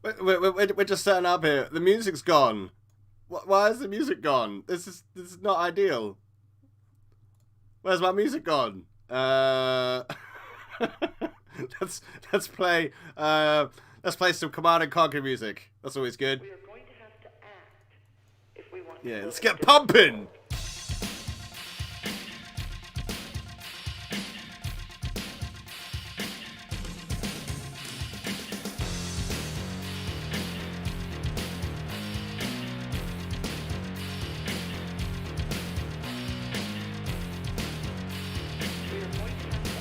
We're just setting up here. The music's gone. Why is the music gone? This is not ideal. Where's my music gone? let's let's play let's play some Command and Conquer music. That's always good. We are going to have to act if we want to Yeah, build let's a get different pumping. world. We are going to have to act.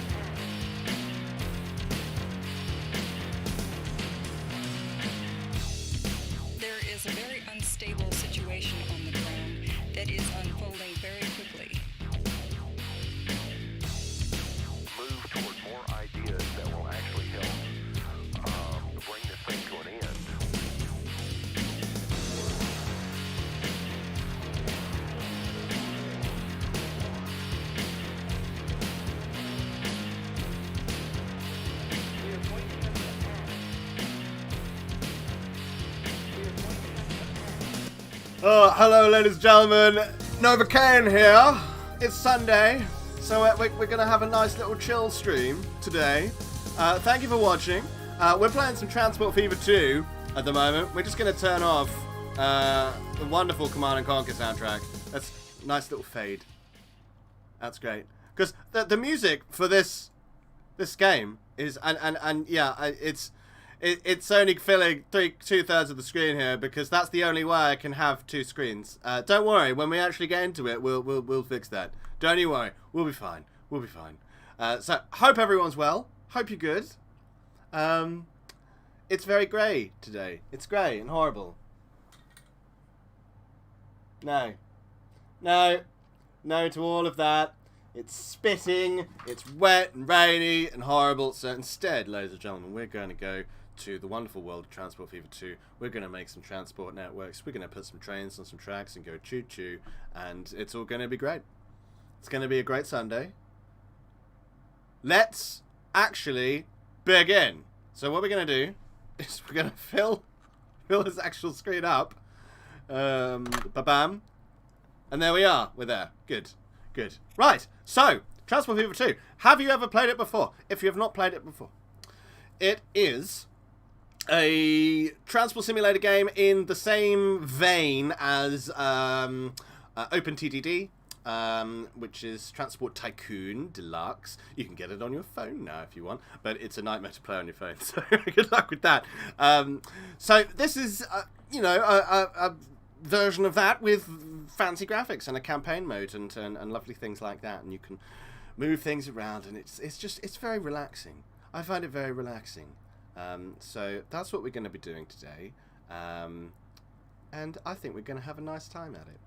There is a very unstable situation on the ground that is unfolding very quickly. Move toward more ideas that will actually help bring this thing to an end. We are going to have to act. We are going to have to act. Oh, hello, ladies and gentlemen. Nova Kane here. It's Sunday, so we're gonna have a nice little chill stream today. Thank you for watching. We're playing some Transport Fever 2 at the moment. We're just gonna turn off the wonderful Command and Conquer soundtrack. That's a nice little fade. That's great. Because the music for this game is and yeah, it's only filling 2/3 of the screen here because that's the only way I can have two screens. Don't worry, when we actually get into it, we'll fix that. Don't you worry, we'll be fine. We'll be fine. So hope everyone's well. Hope you're good. It's very grey today. It's grey and horrible. No to all of that. It's spitting, it's wet and rainy and horrible. So instead, ladies and gentlemen, we're going to go to the wonderful world of Transport Fever 2. We're going to make some transport networks. We're going to put some trains on some tracks and go choo-choo. And it's all going to be great. It's going to be a great Sunday. Let's actually begin. So what we're going to do is we're going to fill this actual screen up. Ba-bam. And there we are. We're there. Good. Good. Right. So, Transport Fever 2. Have you ever played it before? If you have not played it before, it is a transport simulator game in the same vein as OpenTTD, which is Transport Tycoon Deluxe. You can get it on your phone now if you want, but it's a nightmare to play on your phone, so good luck with that. So this is, a version of that with fancy graphics and a campaign mode and lovely things like that, and you can move things around, and it's very relaxing. I find it very relaxing. So that's what we're going to be doing today, and I think we're going to have a nice time at it.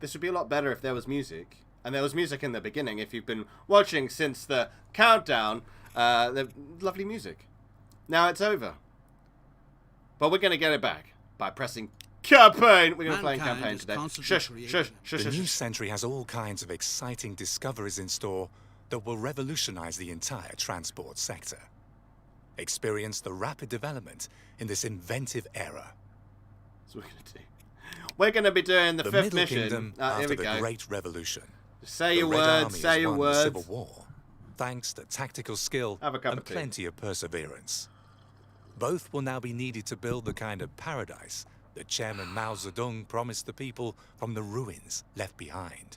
This would be a lot better if there was music, and there was music in the beginning. If you've been watching since the countdown, the lovely music. Now it's over, but we're going to get it back by pressing campaign. We're going to play in campaign today. Shush. The new century has all kinds of exciting discoveries in store that will revolutionize the entire transport sector. Experience the rapid development in this inventive era. That's what we're going to do. We're going to be doing the fifth Middle mission. Kingdom Here after we the go. Great Revolution. Say The your Red words. Army Say has your won the words. Civil War, thanks to tactical skill Have a cup and of tea. plenty of perseverance. Both will now be needed to build the kind of paradise that Chairman Mao Zedong promised the people from the ruins left behind.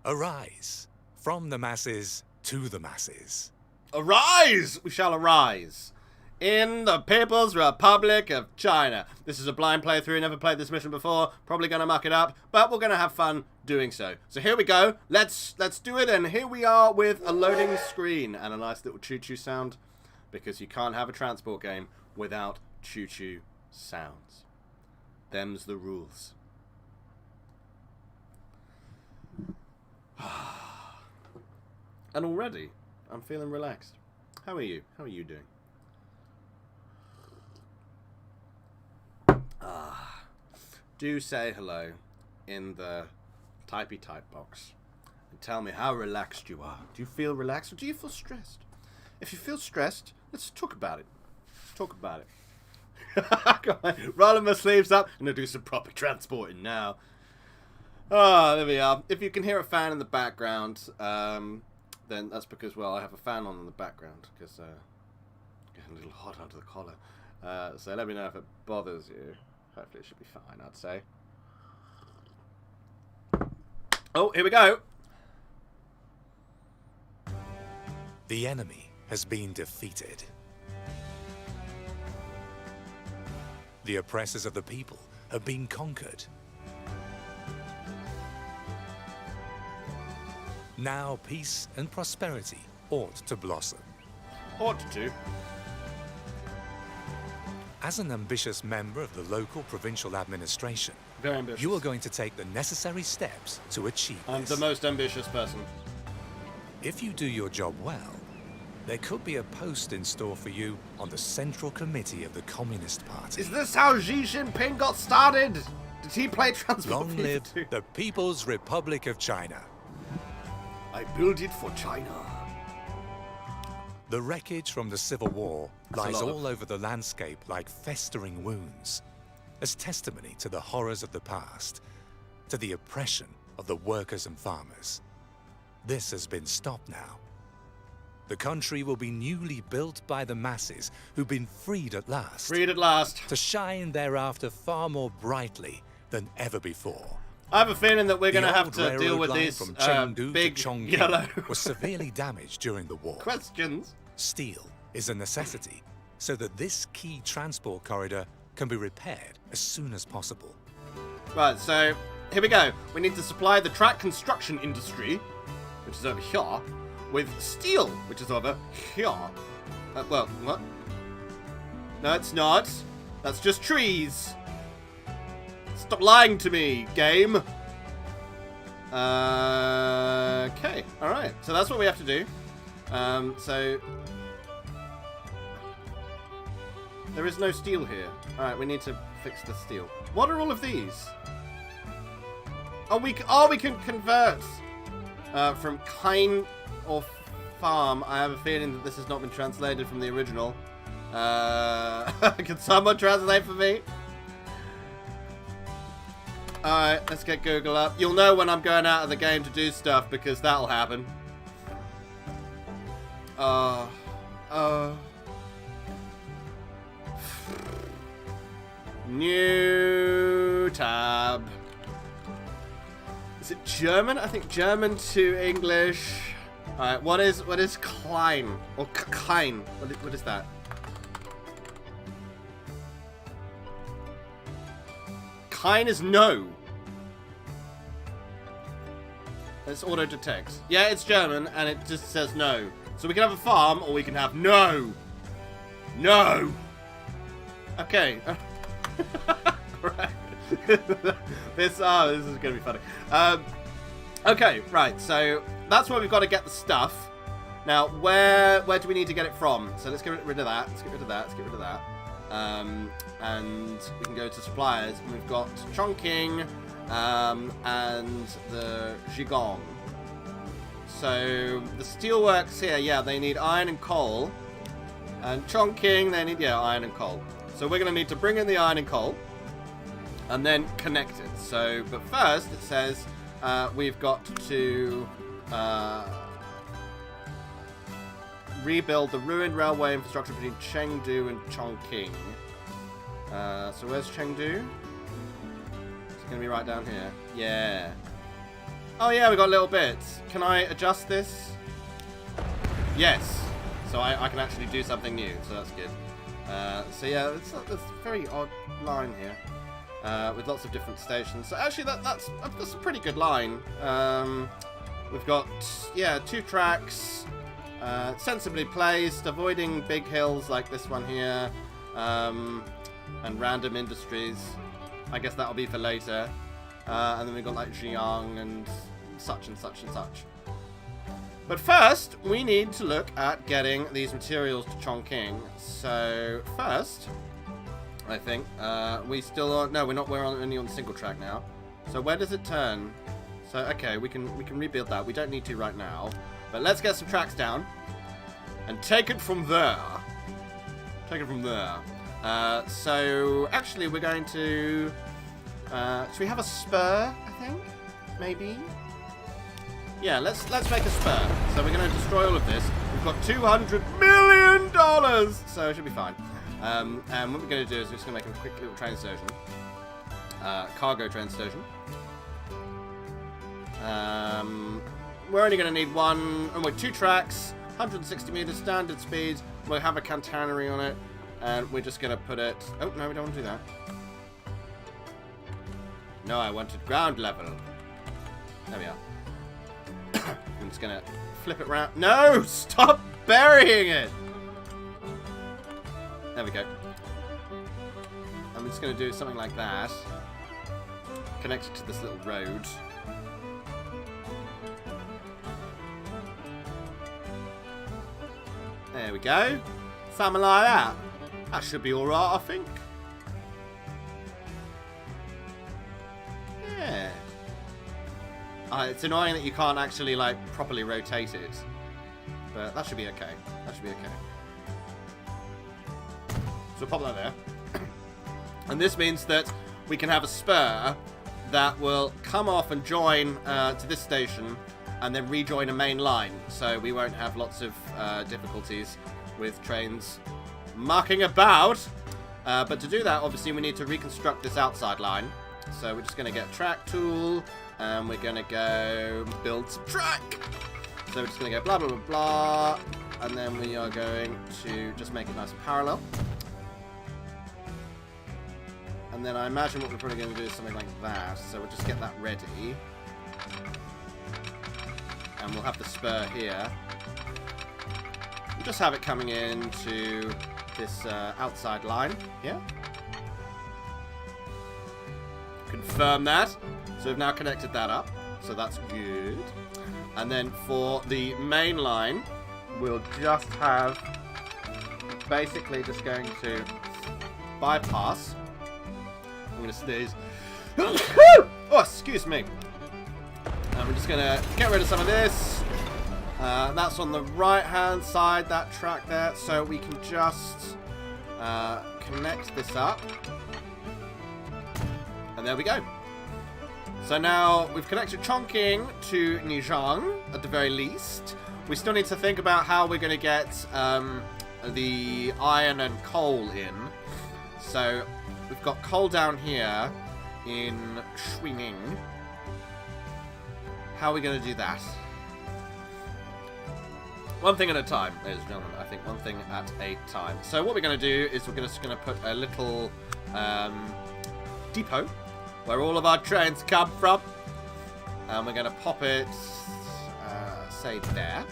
Arise, from the masses to the masses. Arise! We shall arise. In the People's Republic of China. This is a blind playthrough. Never played this mission before. Probably going to muck it up, but we're going to have fun doing so. So here we go. Let's do it. And here we are with a loading screen and a nice little choo-choo sound, because you can't have a transport game without choo-choo sounds. Them's the rules. And already, I'm feeling relaxed. How are you? How are you doing? Do say hello in the typey type box and tell me how relaxed you are. Do you feel relaxed or do you feel stressed? If you feel stressed, let's talk about it. Talk about it. Come on, rolling my sleeves up. I'm going to do some proper transporting now. Oh, there we are. If you can hear a fan in the background, then that's because, well, I have a fan on in the background because getting a little hot under the collar. So let me know if it bothers you. Hopefully it should be fine, I'd say. Oh, here we go. The enemy has been defeated. The oppressors of the people have been conquered. Now peace and prosperity ought to blossom. Ought to. As an ambitious member of the local provincial administration, Very ambitious. you are going to take the necessary steps to achieve I'm this. the most ambitious person. If you do your job well, there could be a post in store for you on the Central Committee of the Communist Party. Is this how Xi Jinping got started? Did he play Transport Long FIFA live too? the People's Republic of China. I build it for China. The wreckage from the Civil War That's a lies lot of- all over the landscape like festering wounds, as testimony to the horrors of the past, to the oppression of the workers and farmers. This has been stopped now. The country will be newly built by the masses who've been freed at last, Freed at last. to shine thereafter far more brightly than ever before. I have a feeling that we're The going to have old to deal railroad with line these from Chengdu big to Chongqing yellow was severely damaged during the war. questions. Steel is a necessity, so that this key transport corridor can be repaired as soon as possible. Right, so here we go. We need to supply the track construction industry, which is over here, with steel, which is over here. Well, what? No, it's not. That's just trees. Stop lying to me, game. Okay, alright. So that's what we have to do. So there is no steel here. Alright, we need to fix the steel. What are all of these? Oh, we can convert from Kane or farm. I have a feeling that this has not been translated from the original. Can someone translate for me? Alright, let's get Google up. You'll know when I'm going out of the game to do stuff because that'll happen. New tab. Is it German? I think German to English. Alright, what is Klein? Or Kine? What is that? Kine is no. Let's auto detect. Yeah, it's German and it just says no. So we can have a farm or we can have no. No. Okay. Right. This is gonna be funny. Okay, right. So that's where we've got to get the stuff. Now, where do we need to get it from? So let's get rid of that. Let's get rid of that. Let's get rid of that. And we can go to suppliers. And we've got Chongqing and the Zhigong. So the steelworks here, yeah, they need iron and coal. And Chongqing, they need, yeah, iron and coal. So we're going to need to bring in the iron and coal and then connect it. So, but first it says we've got to rebuild the ruined railway infrastructure between Chengdu and Chongqing. So where's Chengdu? It's going to be right down here. Yeah. Oh yeah, we got little bits. Can I adjust this? Yes. So I can actually do something new, so that's good. So yeah, it's a very odd line here. With lots of different stations. So actually that's a pretty good line. We've got, yeah, 2 tracks. Sensibly placed, avoiding big hills like this one here. And random industries. I guess that'll be for later. And then we've got like Xi'an and such and such and such. But first, we need to look at getting these materials to Chongqing. So first, I think we still are. No, we're only on single track now. So where does it turn? So okay, we can rebuild that. We don't need to right now, but let's get some tracks down and take it from there. Take it from there. So actually, we're going to. Should we have a spur? I think maybe. Yeah, let's make a spur. So we're going to destroy all of this. We've got $200 million, so it should be fine. And what we're going to do is we're just going to make a quick little train station, cargo train station. We're only going to need two tracks, 160 meters standard speed. We'll have a catenary on it, and we're just going to put it. Oh no, we don't want to do that. No, I wanted ground level. There we are. I'm just gonna flip it round. No! Stop burying it! There we go. I'm just gonna do something like that. Connect it to this little road. There we go. Something like that. That should be alright, I think. Yeah. It's annoying that you can't actually, like, properly rotate it. But that should be okay. That should be okay. So we'll pop that there. And this means that we can have a spur that will come off and join to this station and then rejoin a main line. So we won't have lots of difficulties with trains mucking about. But to do that, obviously, we need to reconstruct this outside line. So we're just going to get track tool. And we're going to go build some track. So we're just going to go blah, blah, blah, blah. And then we are going to just make it nice and parallel. And then I imagine what we're probably going to do is something like that. So we'll just get that ready. And we'll have the spur here. We'll just have it coming into this outside line here. Confirm that. So we've now connected that up, so that's good. And then for the main line, we'll just have basically just going to bypass. I'm going to sneeze. Oh, excuse me. And we're just going to get rid of some of this. That's on the right-hand side, that track there. So we can just connect this up. And there we go. So now we've connected Chongqing to Nizhang, at the very least. We still need to think about how we're going to get the iron and coal in. So we've got coal down here in Shuining. How are we going to do that? One thing at a time, ladies and gentlemen. I think one thing at a time. So what we're going to do is we're just going to put a little depot where all of our trains come from. And we're going to pop it, say, there.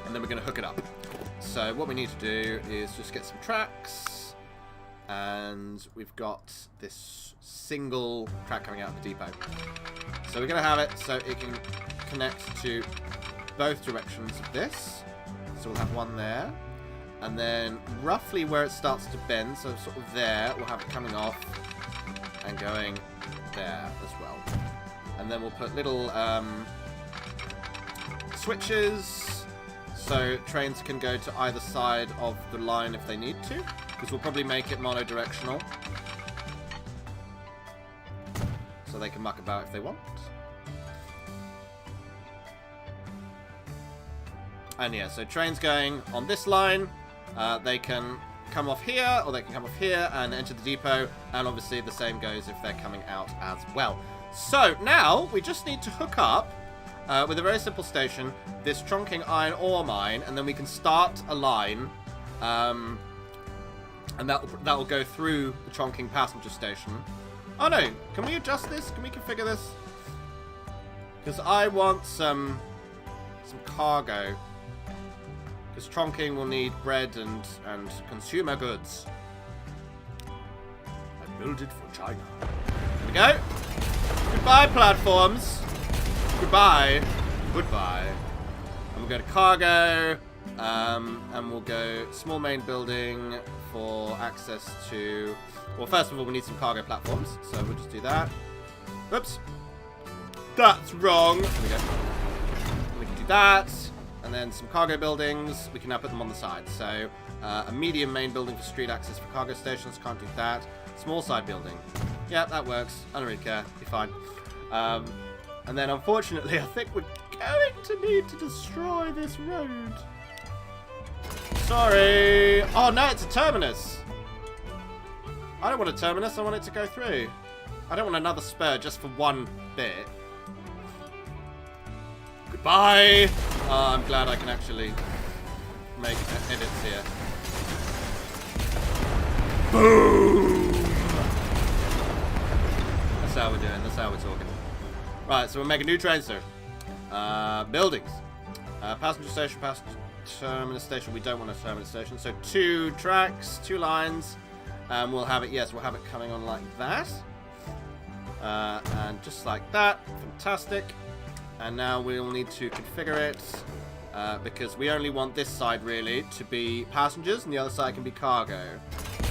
And then we're going to hook it up. So what we need to do is just get some tracks. And we've got this single track coming out of the depot. So we're going to have it so it can connect to both directions of this. So we'll have one there. And then roughly where it starts to bend, so sort of there, we'll have it coming off and going there as well. And then we'll put little switches so trains can go to either side of the line if they need to, because we'll probably make it mono-directional so they can muck about if they want. And yeah, so trains going on this line, they can come off here, or they can come off here and enter the depot, and obviously the same goes if they're coming out as well. So now we just need to hook up with a very simple station, this Chongqing iron ore mine, and then we can start a line, and that will go through the Chongqing passenger station. Oh no, can we adjust this? Can we configure this? Because I want some cargo. Because Chongqing will need bread and consumer goods. I built it for China. Here we go. Goodbye, platforms. Goodbye. Goodbye. And we'll go to cargo. And we'll go small main building for access to... Well, first of all, we need some cargo platforms. So we'll just do that. Whoops. That's wrong. There we go. We can do that. And then some cargo buildings, we can now put them on the side. So A medium main building for street access for cargo stations. Can't do that. Small side building. Yeah, that works. I don't really care. Be fine. And then, unfortunately, I think we're going to need to destroy this road. Sorry. Oh, no, it's a terminus. I don't want a terminus. I want it to go through. I don't want another spur just for one bit. Goodbye. Oh, I'm glad I can actually make edits here. Boom. That's how we're doing. That's how we're talking. Right, so we'll make a new train station. Buildings. Passenger station, terminus station. We don't want a terminus station. So 2 tracks, 2 lines. We'll have it, yes, we'll have it coming on like that. And just like that. Fantastic. And now we'll need to configure it. Because we only want this side, really, to be passengers. And the other side can be cargo.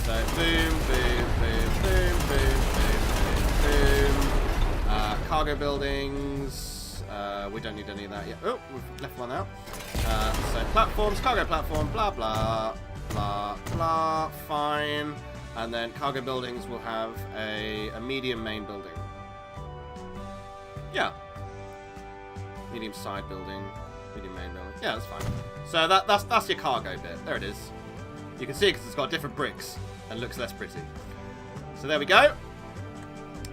So boom, boom, boom, boom, boom, boom, boom, boom. Cargo buildings. We don't need any of that yet. Oh, we've left one out. So platforms, cargo platform, blah, blah, blah, blah. Fine. And then cargo buildings will have a medium main building. Yeah. Medium side building. Medium main building. Yeah, that's fine. So that's your cargo bit. There it is. You can see because it's got different bricks and looks less pretty. So there we go.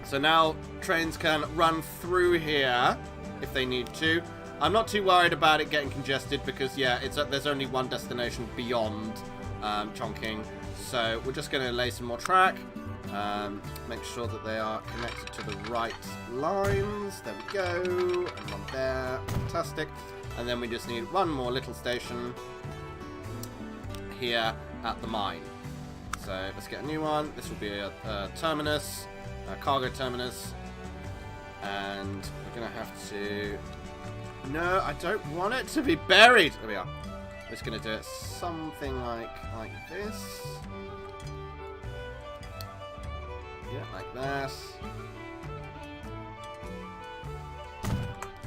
So now trains can run through here if they need to. I'm not too worried about it getting congested because, yeah, there's only one destination beyond Chongqing. So we're just going to lay some more track. Make sure that they are connected to the right lines. There we go. And one there. Fantastic. And then we just need one more little station here at the mine. So let's get a new one. This will be a terminus. A cargo terminus, and we're gonna have to. No, I don't want it to be buried. There we are. We're just gonna do it something like this. Yeah, like that. There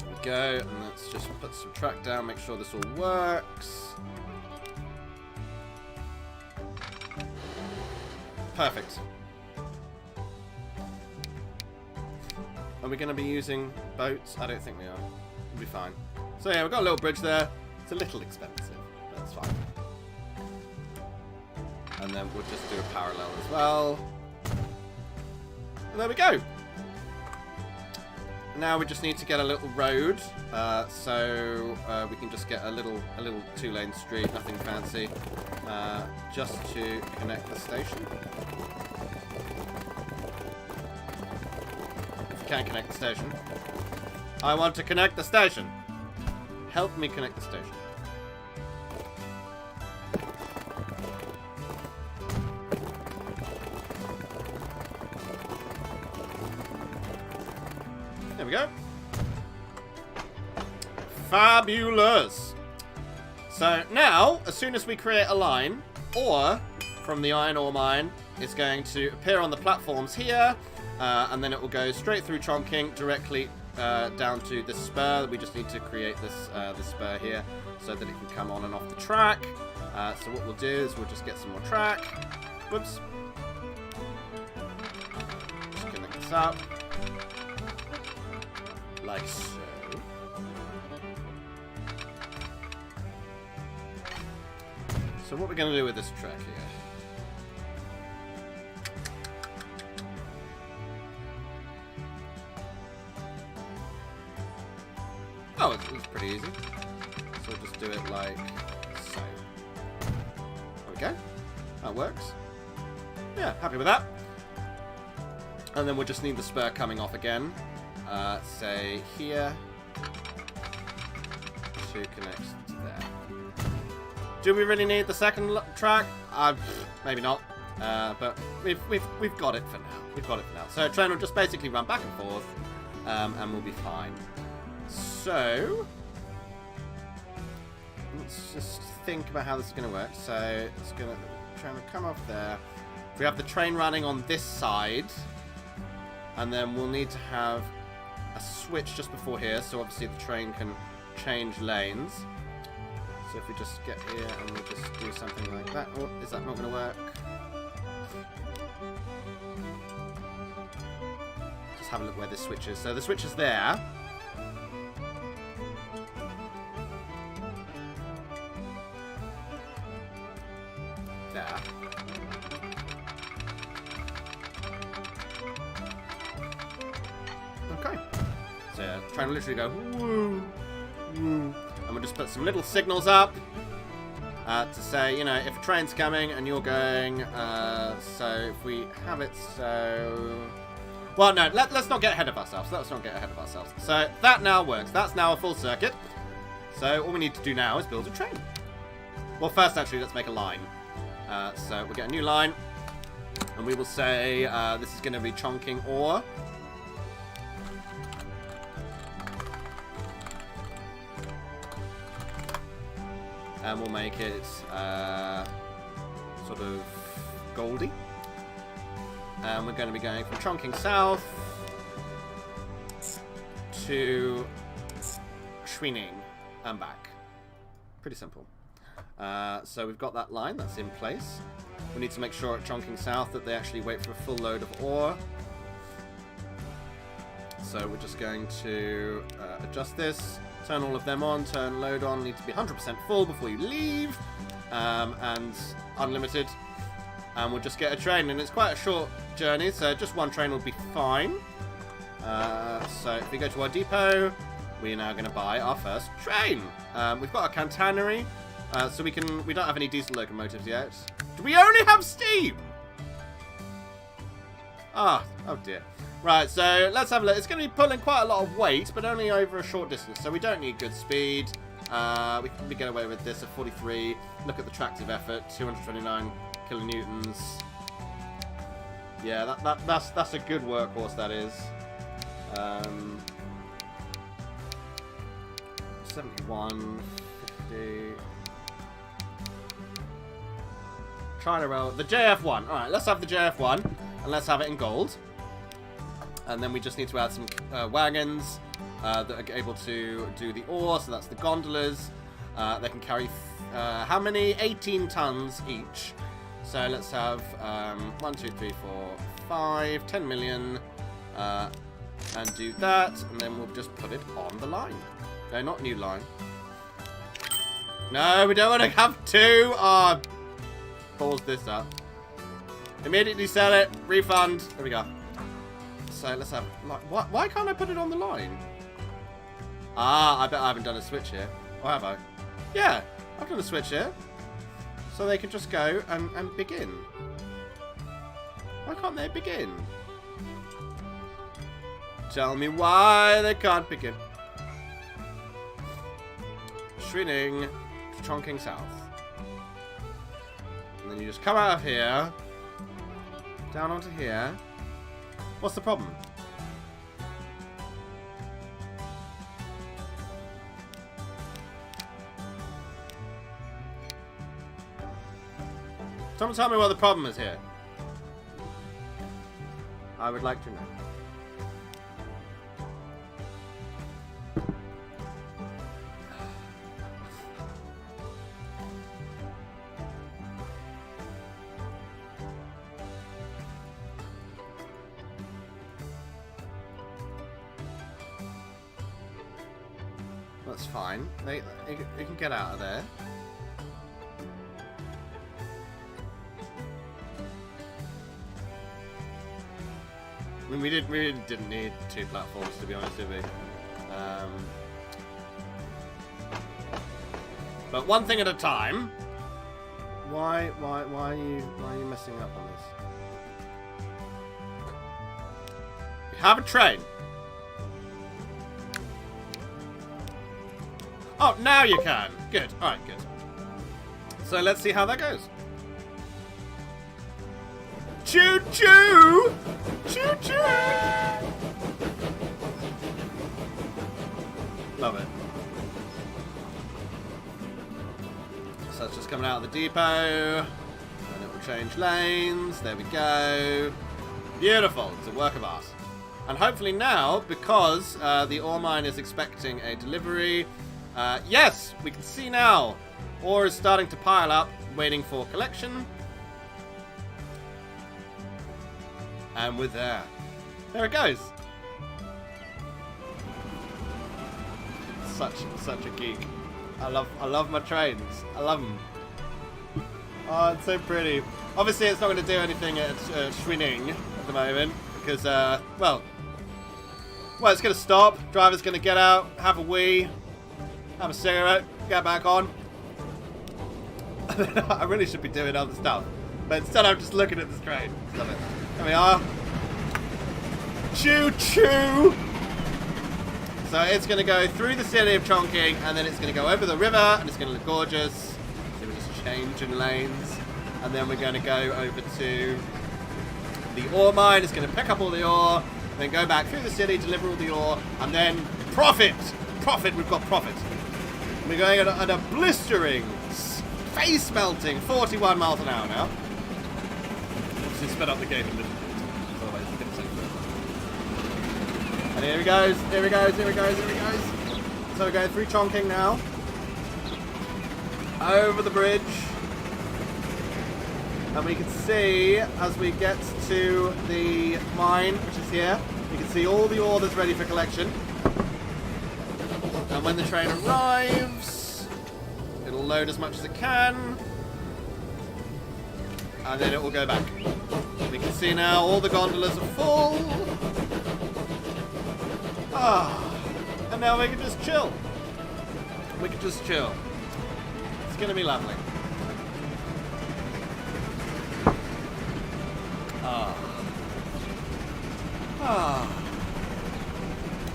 we go, and let's just put some track down. Make sure this all works. Perfect. Are we going to be using boats? I don't think we are. We'll be fine. So yeah, we've got a little bridge there. It's a little expensive. That's fine. And then we'll just do a parallel as well. And there we go. Now we just need to get a little road. So we can just get a little 2-lane street, nothing fancy. Just to connect the station. Can't connect the station. I want to connect the station. Help me connect the station. There we go. Fabulous. So now, as soon as we create a line, ore from the iron ore mine is going to appear on the platforms here. And then it will go straight through Chongqing directly down to this spur. We just need to create this spur here so that it can come on and off the track. So what we'll do is we'll just get some more track. Whoops. Just connect this up. Like so. So what we're going to do with this track here. Oh, it's pretty easy. So we'll just do it like so. There we go. That works. Yeah, happy with that. And then we'll just need the spur coming off again. Say here. To connect to there. Do we really need the second track? Maybe not. But we've got it for now. We've got it for now. So train will just basically run back and forth, and we'll be fine. So let's just think about how this is going to work. So it's going to try to come off there. If we have the train running on this side, and then we'll need to have a switch just before here, so obviously the train can change lanes. So if we just get here and we just do something like that. Oh, is that not going to work? Just have a look where this switch is. So the switch is there. There. Okay. So trying to literally go woo, woo. And we'll just put some little signals up to say, you know, if a train's coming and you're going, so if we have it so... Well, no, let's not get ahead of ourselves. Let's not get ahead of ourselves. So that now works. That's now a full circuit. So all we need to do now is build a train. Well, first, actually, let's make a line. So we'll get a new line. And we will say this is going to be Chongqing ore. And we'll make it sort of goldy. And we're going to be going from Chongqing South to Shuining and back. Pretty simple. So we've got that line, that's in place. We need to make sure at Chongqing South that they actually wait for a full load of ore. So we're just going to adjust this. Turn all of them on, turn load on, need to be 100% full before you leave, and unlimited, and we'll just get a train, and it's quite a short journey, so just one train will be fine. So if we go to our depot, we are now going to buy our first train. We've got our cantonnery, so we don't have any diesel locomotives yet. Do we only have steam? Oh dear. Right, so let's have a look. It's going to be pulling quite a lot of weight, but only over a short distance, so we don't need good speed. We can get away with this at 43. Look at the tractive effort, 229 kilonewtons. Yeah, that's a good workhorse, that is. 71, 50. China Rail, the JF1. All right, let's have the JF1, and let's have it in gold. And then we just need to add some wagons that are able to do the ore, so that's the gondolas. They can carry, how many? 18 tons each. So let's have 1, 2, 3, 4, 5, 10 million, and do that, and then we'll just put it on the line. No, not new line. No, we don't want to have two. Pause this up. Immediately sell it. Refund. There we go. So let's have, like, why can't I put it on the line? I bet I haven't done a switch here. Or have I? Yeah, I've done a switch here. So they can just go and begin. Why can't they begin? Tell me why they can't begin. Shuining to Chongqing South. And then you just come out of here, down onto here. What's the problem? Someone tell me what the problem is here. I would like to know. That's fine. They can get out of there. I mean, we really didn't need two platforms, to be honest with you. But one thing at a time. Why are you messing up on this? We have a train. Oh, now you can. Good. All right, good. So let's see how that goes. Choo choo! Choo choo! Love it. So it's just coming out of the depot. And it will change lanes. There we go. Beautiful. It's a work of art. And hopefully now, because the ore mine is expecting a delivery, yes, we can see now Ore is starting to pile up, waiting for collection. And we're there. There it goes. Such a geek. I love my trains. I love them. Oh, it's so pretty. Obviously, it's not going to do anything at Schwining at the moment because, well, it's going to stop. Driver's going to get out, have a wee, have a cigarette, get back on. I really should be doing other stuff, but instead I'm just looking at this train. Love it. There we are. Choo choo. So it's going to go through the city of Chongqing, and then it's going to go over the river, and it's going to look gorgeous. So we're just changing lanes, and then we're going to go over to the ore mine. It's going to pick up all the ore, then go back through the city, deliver all the ore, and then profit! Profit, we've got profit. We're going at a blistering, face-melting 41 miles an hour now. Obviously sped up the game a little bit. Otherwise it's going to take forever. And here he goes, here he goes, here he goes, here he goes. So we're going through Chongqing now. Over the bridge. And we can see, as we get to the mine, which is here, you can see all the ore that's ready for collection. And when the train arrives, it'll load as much as it can. And then it will go back. We can see now all the gondolas are full. Ah, and now we can just chill. We can just chill. It's going to be lovely.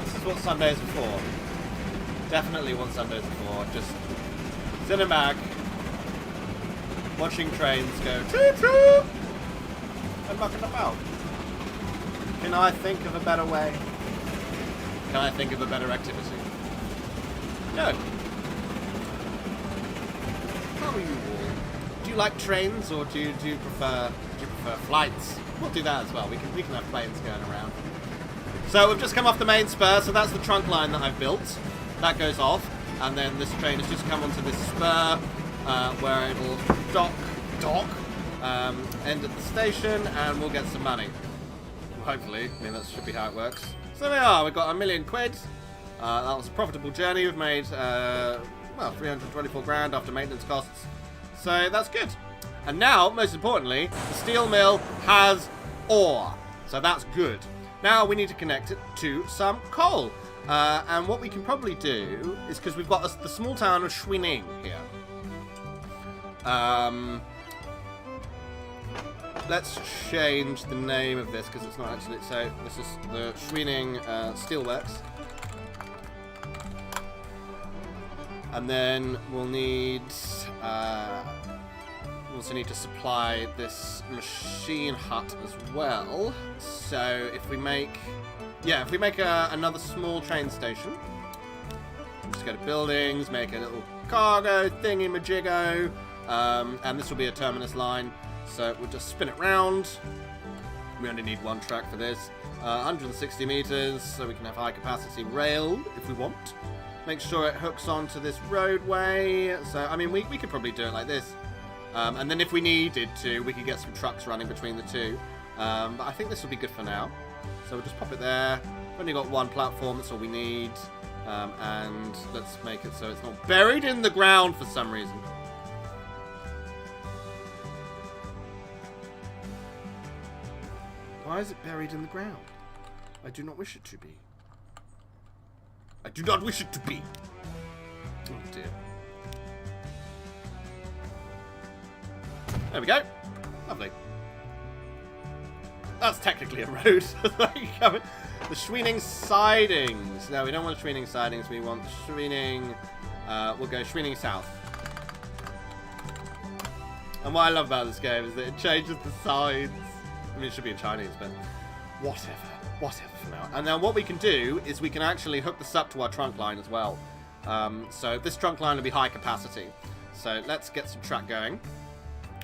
This is what Sundays are for. Definitely what Sundays are for. Just sit in back, watching trains go toot toot, and mucking about. Can I think of a better way? Can I think of a better activity? No. How are you all? Do you like trains, or do you prefer flights? We'll do that as well. We can have planes going around. So we've just come off the main spur, so that's the trunk line that I've built. That goes off, and then this train has just come onto this spur where it will dock, end at the station, and we'll get some money. Hopefully. I mean, that should be how it works. So there we are. We've got £1 million. That was a profitable journey. We've made, well, 324 grand after maintenance costs. So that's good. And now, most importantly, the steel mill has ore. So that's good. Now we need to connect it to some coal. And what we can probably do is, because we've got the small town of Schwining here. Let's change the name of this, because it's not actually... So this is the Schwining Steelworks. And then we'll need... we also need to supply this machine hut as well. So if we make... Yeah, if we make another small train station, we'll just go to buildings, make a little cargo thingy-majiggo, and this will be a terminus line. So we'll just spin it round. We only need one track for this. 160 meters, so we can have high-capacity rail if we want. Make sure it hooks onto this roadway. So, I mean, we could probably do it like this. And then if we needed to, we could get some trucks running between the two. But I think this will be good for now. So we'll just pop it there. We've only got one platform, that's all we need. And let's make it so it's not buried in the ground for some reason. Why is it buried in the ground? I do not wish it to be. I do not wish it to be. Oh dear. There we go. Lovely. That's technically a road. The Schwining sidings. No, we don't want Schwining sidings. We want the Schwining... we'll go Schwining south. And what I love about this game is that it changes the sides. I mean, it should be in Chinese, but whatever. Whatever for now. And then what we can do is we can actually hook this up to our trunk line as well. So this trunk line will be high capacity. So let's get some track going.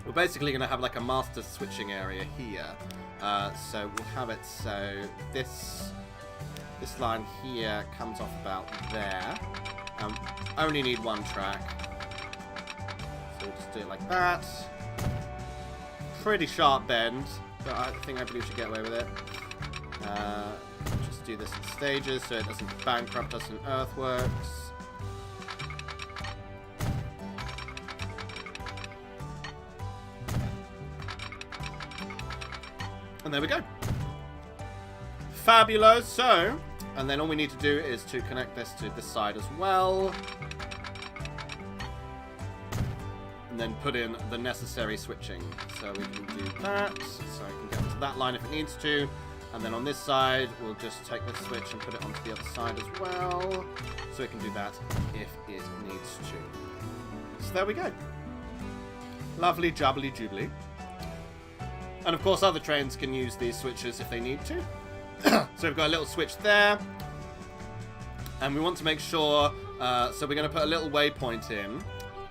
We're basically going to have like a master switching area here. So we'll have it so this line here comes off about there. Only need one track. So we'll just do it like that. Pretty sharp bend, but I think hopefully we should get away with it. Just do this in stages so it doesn't bankrupt us in earthworks. And there we go. Fabulous. So, and then all we need to do is to connect this to this side as well. And then put in the necessary switching. So we can do that. So I can get to that line if it needs to. And then on this side, we'll just take this switch and put it onto the other side as well. So it can do that if it needs to. So there we go. Lovely jubbly jubbly. And of course other trains can use these switches if they need to. So we've got a little switch there. And we want to make sure, so we're going to put a little waypoint in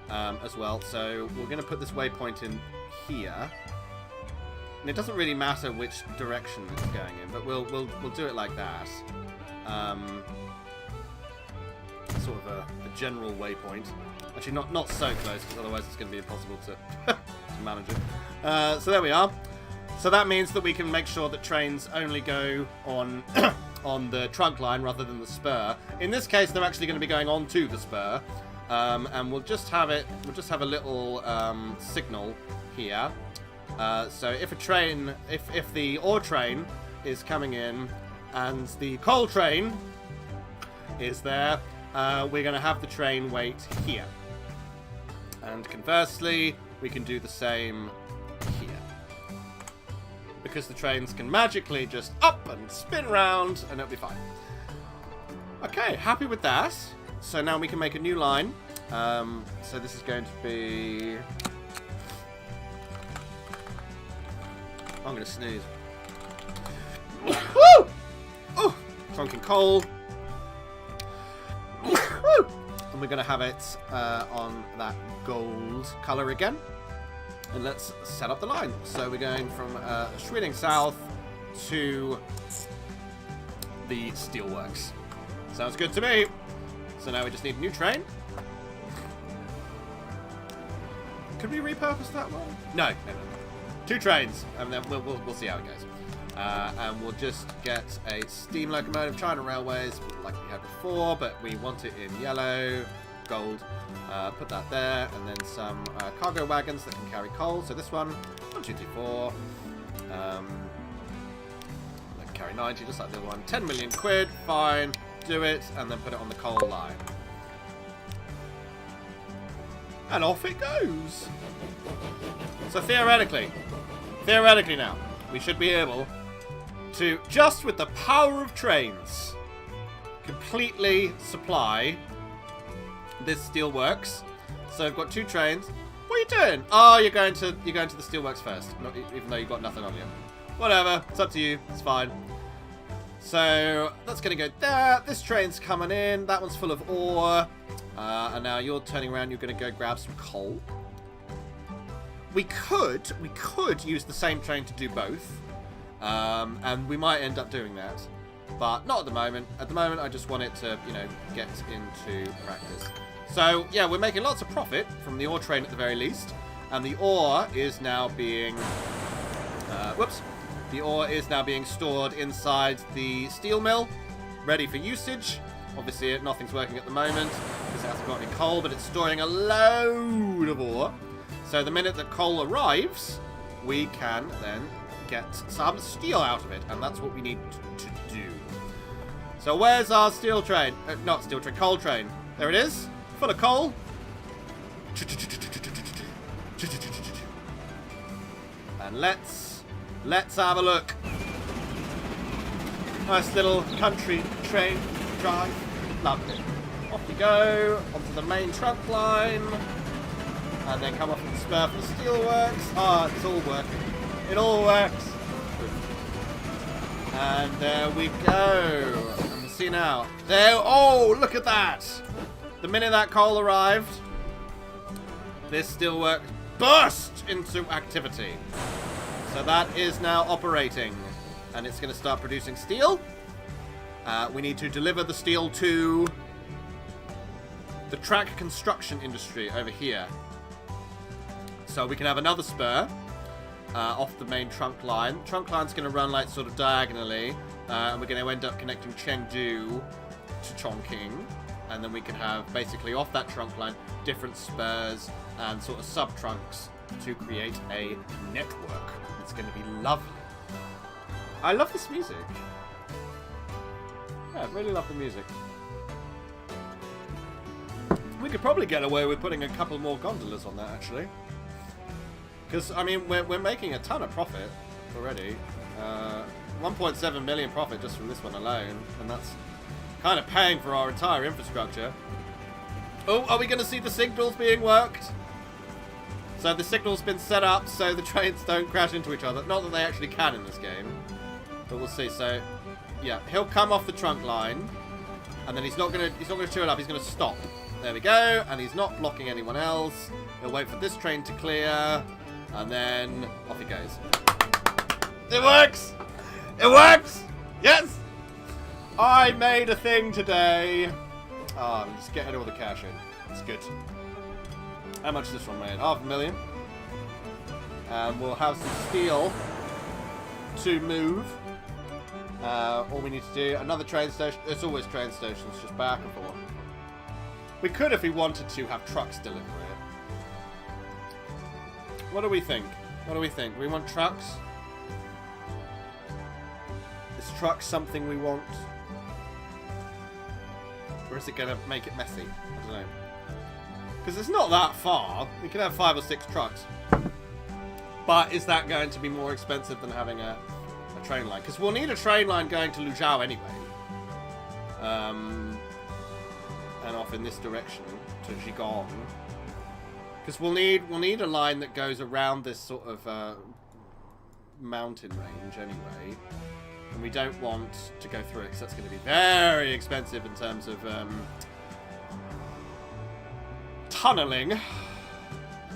as well. So we're going to put this waypoint in here. And it doesn't really matter which direction it's going in, but we'll do it like that. Sort of a general waypoint. Actually, not so close, because otherwise it's going to be impossible to manage it. So there we are. So that means that we can make sure that trains only go on on the trunk line rather than the spur. In this case, they're actually going to be going onto the spur, and we'll just have it. We'll just have a little signal here. So if a train, if the ore train is coming in and the coal train is there, we're going to have the train wait here. And conversely, we can do the same here. Because the trains can magically just up and spin round and it'll be fine. Okay, happy with that. So now we can make a new line. So this is going to be... I'm going to sneeze. Woo! Oh, clonking coal. Woo! And we're going to have it on that gold colour again. And let's set up the line. So we're going from Schweding South to the steelworks. Sounds good to me. So now we just need a new train. Could we repurpose that one? No. 2 trains, and then we'll see how it goes. And we'll just get a steam locomotive, China Railways, like we had before, but we want it in yellow, gold. Put that there, and then some cargo wagons that can carry coal. So this one, 1, 2, 3, 4. They can carry 90, just like the other one. 10 million quid, fine. Do it, and then put it on the coal line. And off it goes. So theoretically now, we should be able to, just with the power of trains, completely supply this steelworks. So I've got 2 trains. What are you doing? Oh, you're going to the steelworks first, even though you've got nothing on you. Whatever, it's up to you. It's fine. So that's going to go there. This train's coming in. That one's full of ore. And now you're turning around. You're going to go grab some coal. We could use the same train to do both. And we might end up doing that. But not at the moment. At the moment, I just want it to, get into practice. So, yeah, we're making lots of profit from the ore train at the very least. And the ore is now being... The ore is now being stored inside the steel mill, ready for usage. Obviously, nothing's working at the moment because it hasn't got any coal, but it's storing a load of ore. So the minute that coal arrives, we can then get some steel out of it, and that's what we need to do. So where's our steel train? Not steel train, coal train. There it is, full of coal. And let's have a look. Nice little country train drive. Lovely. Off you go onto the main trunk line, and then come off the spur for the steelworks. Ah, it's all working. It all works. And there we go. And see now. There. Oh, look at that. The minute that coal arrived, this steelwork burst into activity. So that is now operating. And it's going to start producing steel. We need to deliver the steel to the track construction industry over here. So we can have another spur off the main trunk line. Trunk line's going to run like sort of diagonally, and we're going to end up connecting Chengdu to Chongqing, and then we can have basically off that trunk line different spurs and sort of sub trunks to create a network. It's going to be lovely. I love this music. Yeah, I really love the music. We could probably get away with putting a couple more gondolas on that, actually. Because, I mean, we're making a ton of profit already. 1.7 million profit just from this one alone. And that's kind of paying for our entire infrastructure. Oh, are we going to see the signals being worked? So the signal's been set up so the trains don't crash into each other. Not that they actually can in this game. But we'll see. So, yeah, he'll come off the trunk line. And then he's not going to chew it up. He's going to stop. There we go, and he's not blocking anyone else. He'll wait for this train to clear, and then off he goes. It works! It works! Yes! I made a thing today. Oh, I'm just getting all the cash in. It's good. How much is this one made? 500,000. And we'll have some steel to move. All we need to do, another train station. It's always train stations, just back and forth. We could, if we wanted to, have trucks deliver it. What do we think? What do we think? We want trucks? Is trucks something we want? Or is it going to make it messy? I don't know. Because it's not that far. We could have 5 or 6 trucks. But is that going to be more expensive than having a train line? Because we'll need a train line going to Luzhou anyway. And off in this direction to Zhigong, because we'll need a line that goes around this sort of mountain range anyway, and we don't want to go through it because that's going to be very expensive in terms of tunneling.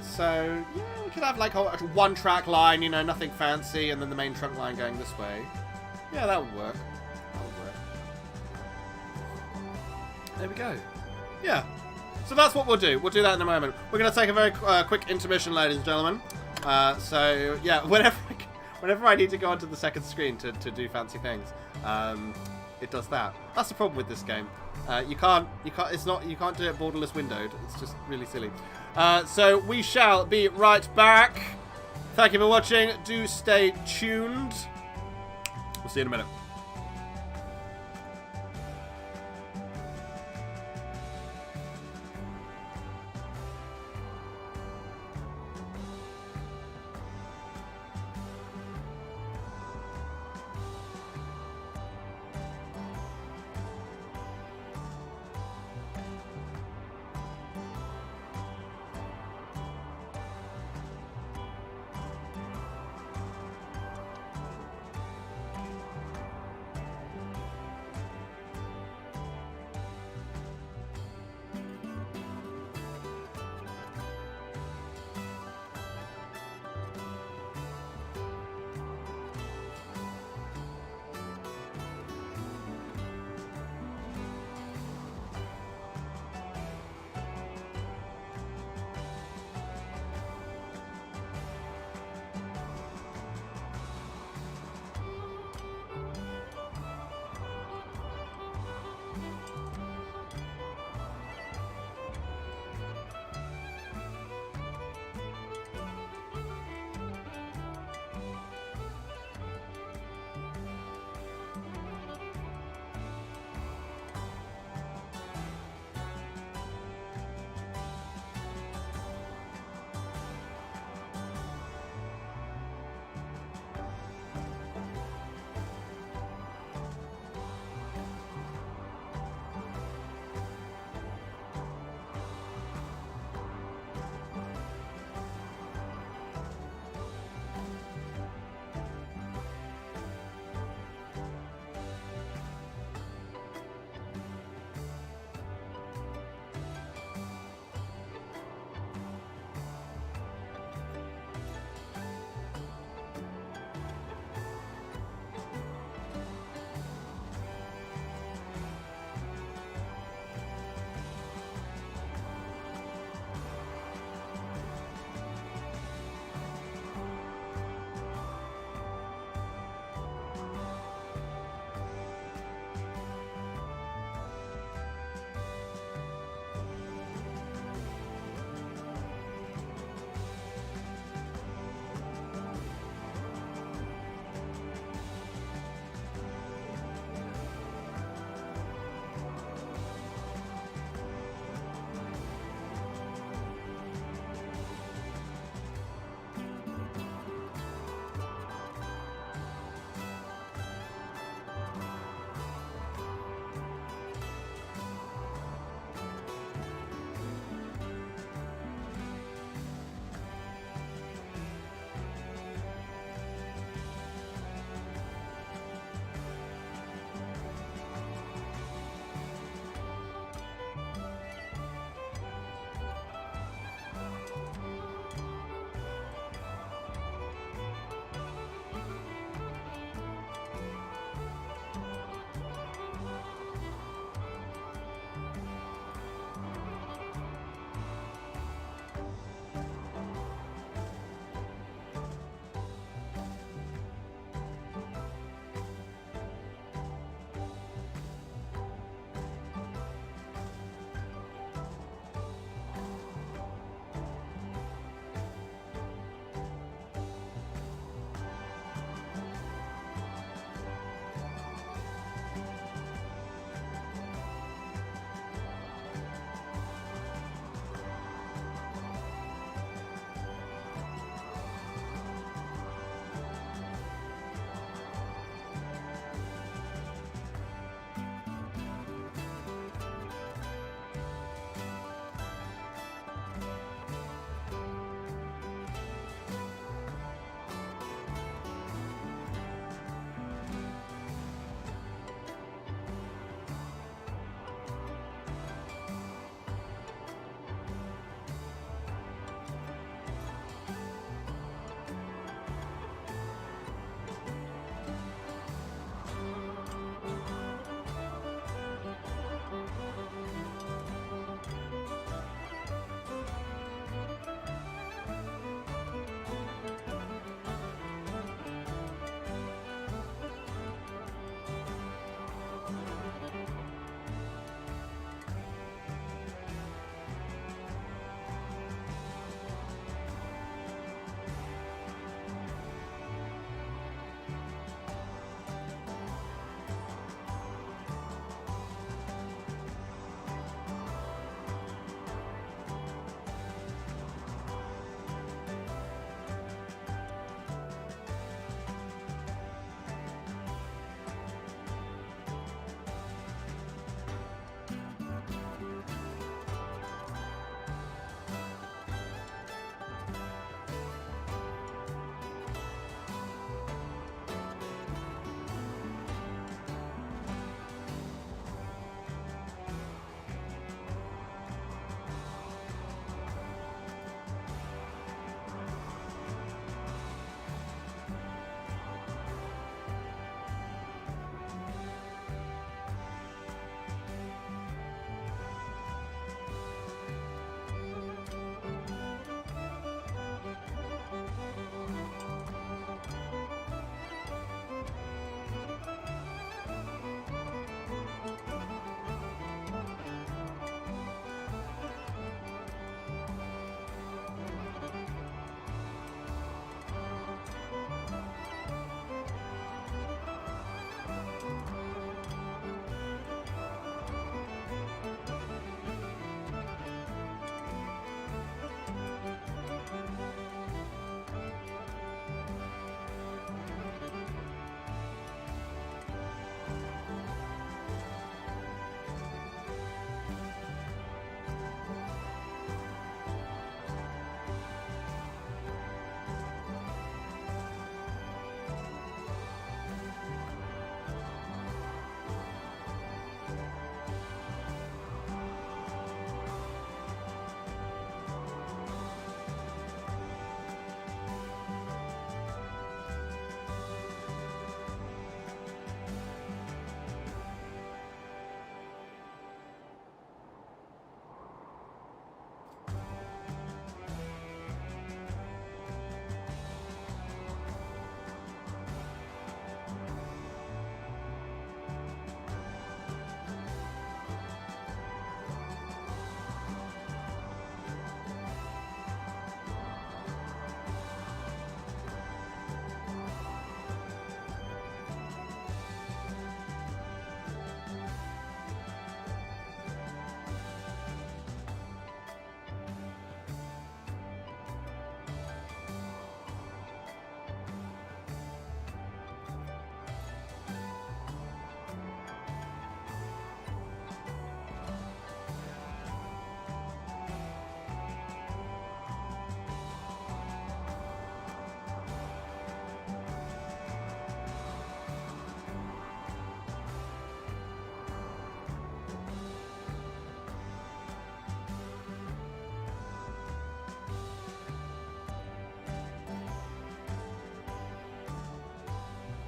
So yeah, we could have like a one-track line, you know, nothing fancy, and then the main trunk line going this way. Yeah, that would work. That would work. There we go. Yeah, so that's what we'll do. We'll do that in a moment. We're going to take a very quick intermission, ladies and gentlemen. So, yeah, whenever I need to go onto the second screen to do fancy things, it does that. That's the problem with this game. You can't do it borderless windowed. It's just really silly. So we shall be right back. Thank you for watching. Do stay tuned. We'll see you in a minute.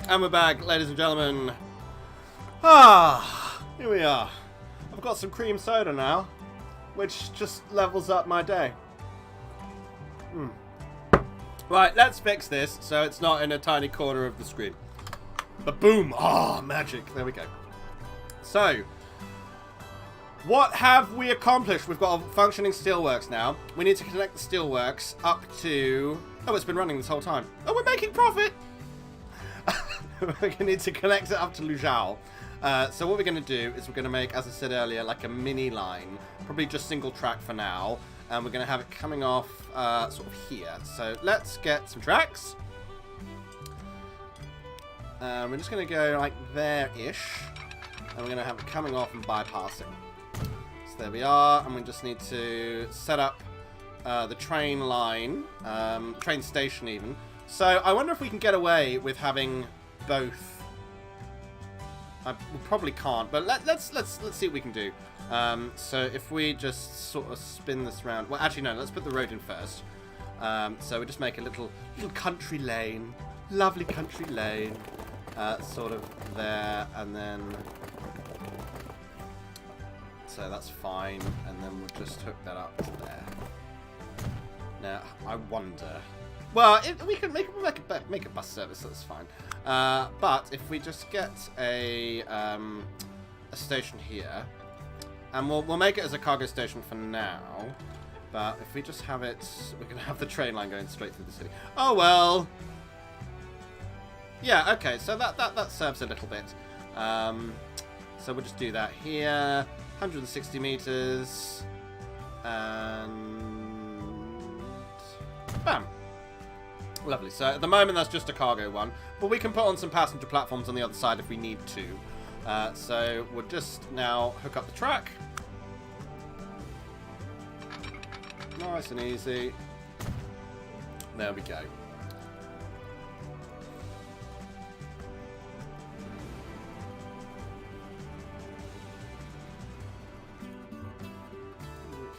And we're back, ladies and gentlemen. Ah, here we are. I've got some cream soda now, which just levels up my day. Right, let's fix this so it's not in a tiny corner of the screen. But boom! Ah, magic. There we go. So, what have we accomplished? We've got a functioning steelworks now. We need to connect the steelworks up to... Oh, it's been running this whole time. Oh, we're making profit! We're going to need to connect it up to Luzhou. So what we're going to do is we're going to make, as I said earlier, like a mini line. Probably just single track for now. And we're going to have it coming off sort of here. So let's get some tracks. We're just going to go like there-ish. And we're going to have it coming off and bypassing. So there we are. And we just need to set up the train line. Train station even. So I wonder if we can get away with having both. We probably can't, but let's see what we can do. So if we just sort of spin this round. Well, actually no. Let's put the road in first. So we just make a little country lane, lovely country lane, sort of there, and then so that's fine, and then we'll just hook that up to there. Now I wonder. Well, we can make a bus service. That's fine. But if we just get a station here, and we'll make it as a cargo station for now. But if we just have it, we're gonna have the train line going straight through the city. Oh well. Yeah. Okay. So that serves a little bit. So we'll just do that here. 160 meters, and bam. Lovely. So at the moment that's just a cargo one, but we can put on some passenger platforms on the other side if we need to. So we'll just now hook up the track. Nice and easy. There we go.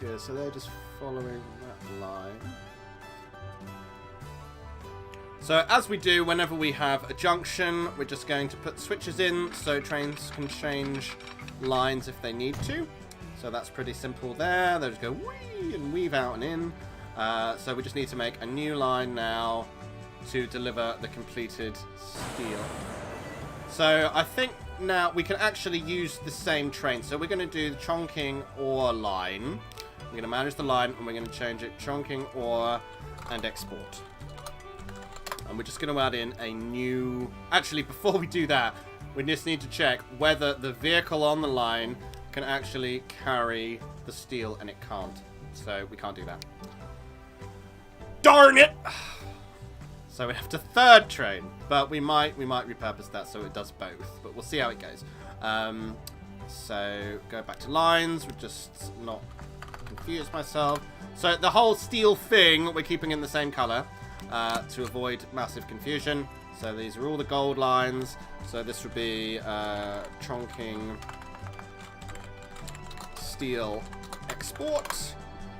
Okay, so they're just following that line. So as we do whenever we have a junction, we're just going to put switches in so trains can change lines if they need to. So that's pretty simple there. They'll just go wee and weave out and in. So we just need to make a new line now to deliver the completed steel. So I think now we can actually use the same train. So we're going to do the Chongqing ore line. We're going to manage the line and we're going to change it Chongqing ore and export. And we're just going to add in a new... Actually, before we do that, we just need to check whether the vehicle on the line can actually carry the steel, and it can't. So we can't do that. Darn it! So we have to third train, but we might repurpose that so it does both. But we'll see how it goes. So go back to lines. We're just not confuse myself. So the whole steel thing we're keeping in the same color. To avoid massive confusion. So these are all the gold lines. So this would be Chongqing steel export.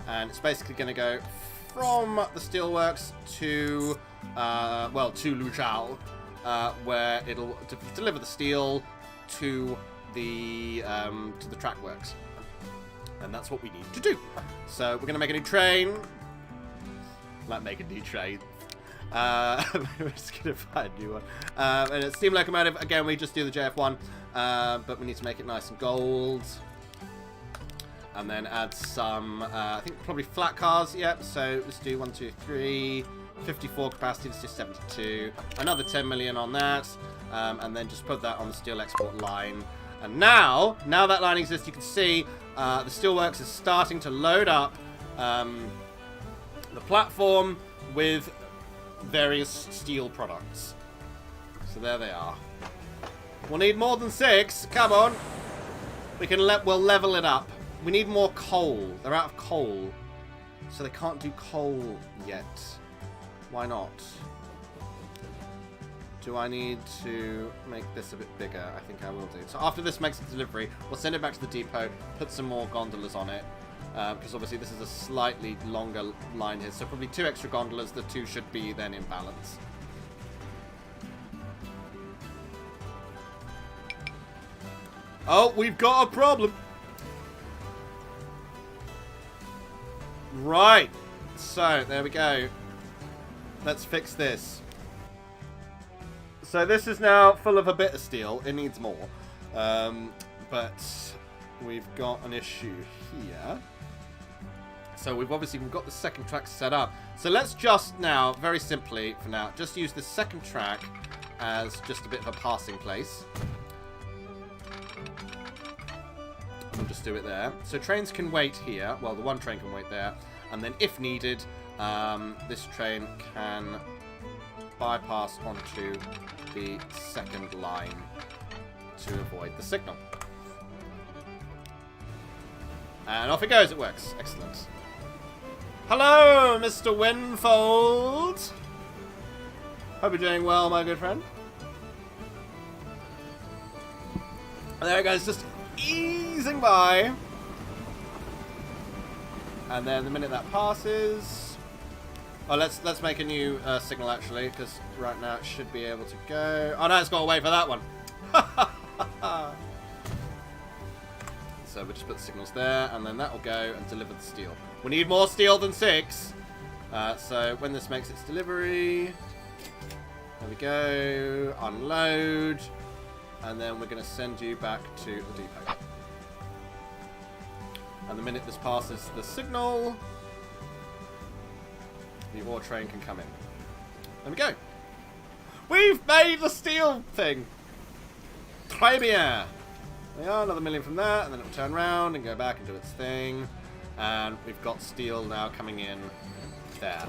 And it's basically going to go from the steelworks to, to Luzhou, where it'll deliver the steel to the track works. And that's what we need to do. So we're going to make a new train. Might make a new train. We're just going to find a new one. And it's steam locomotive. Again, we just do the JF1. But we need to make it nice and gold. And then add some, I think probably flat cars. Yep, so let's do 1, 2, 3. 54 capacity, let's do 72. Another 10 million on that. And then just put that on the steel export line. And now that line exists, you can see the steelworks is starting to load up the platform with various steel products. So there they are. We'll need more than 6. Come on. We'll level it up. We need more coal. They're out of coal. So they can't do coal yet. Why not? Do I need to make this a bit bigger? I think I will do. So after this makes a delivery, we'll send it back to the depot, put some more gondolas on it. Because obviously this is a slightly longer line here. So probably 2 extra gondolas. The 2 should be then in balance. Oh, we've got a problem. Right. So, there we go. Let's fix this. So this is now full of a bit of steel. It needs more. But we've got an issue here. So we've got the second track set up. So let's just now, very simply for now, just use the second track as just a bit of a passing place. We'll just do it there. So trains can wait here. Well, the one train can wait there. And then if needed, this train can bypass onto the second line to avoid the signal. And off it goes. It works. Excellent. Hello, Mr. Winfold. Hope you're doing well, my good friend. And there it goes, just easing by. And then the minute that passes... Oh, let's make a new signal, actually, because right now it should be able to go... Oh, no, it's got to wait for that one. So we'll just put the signals there, and then that will go and deliver the steel. We need more steel than 6. So when this makes its delivery... There we go. Unload. And then we're going to send you back to the depot. And the minute this passes the signal, the ore train can come in. There we go. We've made the steel thing. Très bien. There we are, another million from that, and then it'll turn around and go back and do its thing. And we've got steel now coming in there.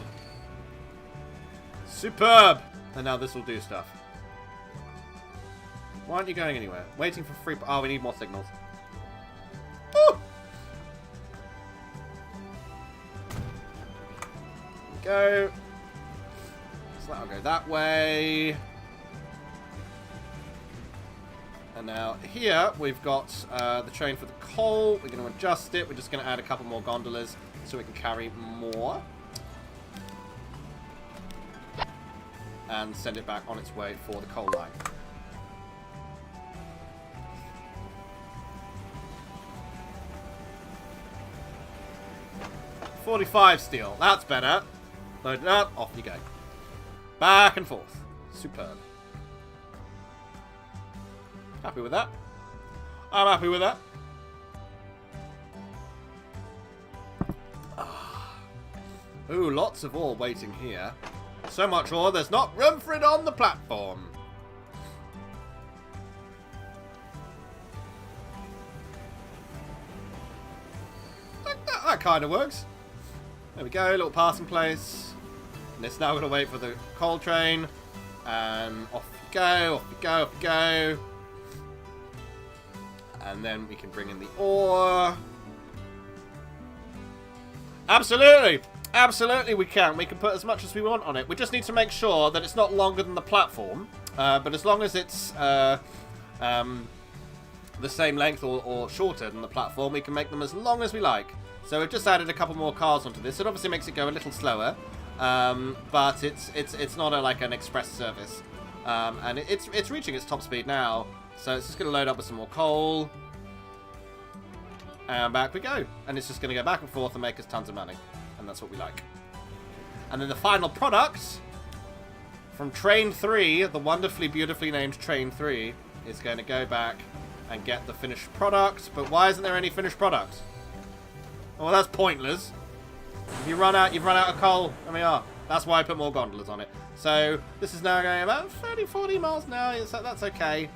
Superb. And now this will do stuff. Why aren't you going anywhere? Waiting for free... Oh, we need more signals. Woo! Go. So that'll go that way. And now here we've got the train for the coal. We're going to adjust it. We're just going to add a couple more gondolas so we can carry more. And send it back on its way for the coal line. $45 steel. That's better. Load it up. Off you go. Back and forth. Superb. Happy with that? I'm happy with that. Ooh, lots of ore waiting here. So much ore, there's not room for it on the platform. That kind of works. There we go, little passing place. And it's now going to wait for the coal train. And off you go, off you go, off you go. And then we can bring in the ore. Absolutely. Absolutely we can. We can put as much as we want on it. We just need to make sure that it's not longer than the platform. But as long as it's the same length or shorter than the platform, we can make them as long as we like. So we've just added a couple more cars onto this. It obviously makes it go a little slower. But it's not like an express service. And it's reaching its top speed now. So it's just going to load up with some more coal. And back we go. And it's just going to go back and forth and make us tons of money. And that's what we like. And then the final product from Train 3, the wonderfully, beautifully named Train 3, is going to go back and get the finished product. But why isn't there any finished product? Well, that's pointless. You've run out of coal. There we are. That's why I put more gondolas on it. So this is now going about 30-40 miles an hour. So that's okay.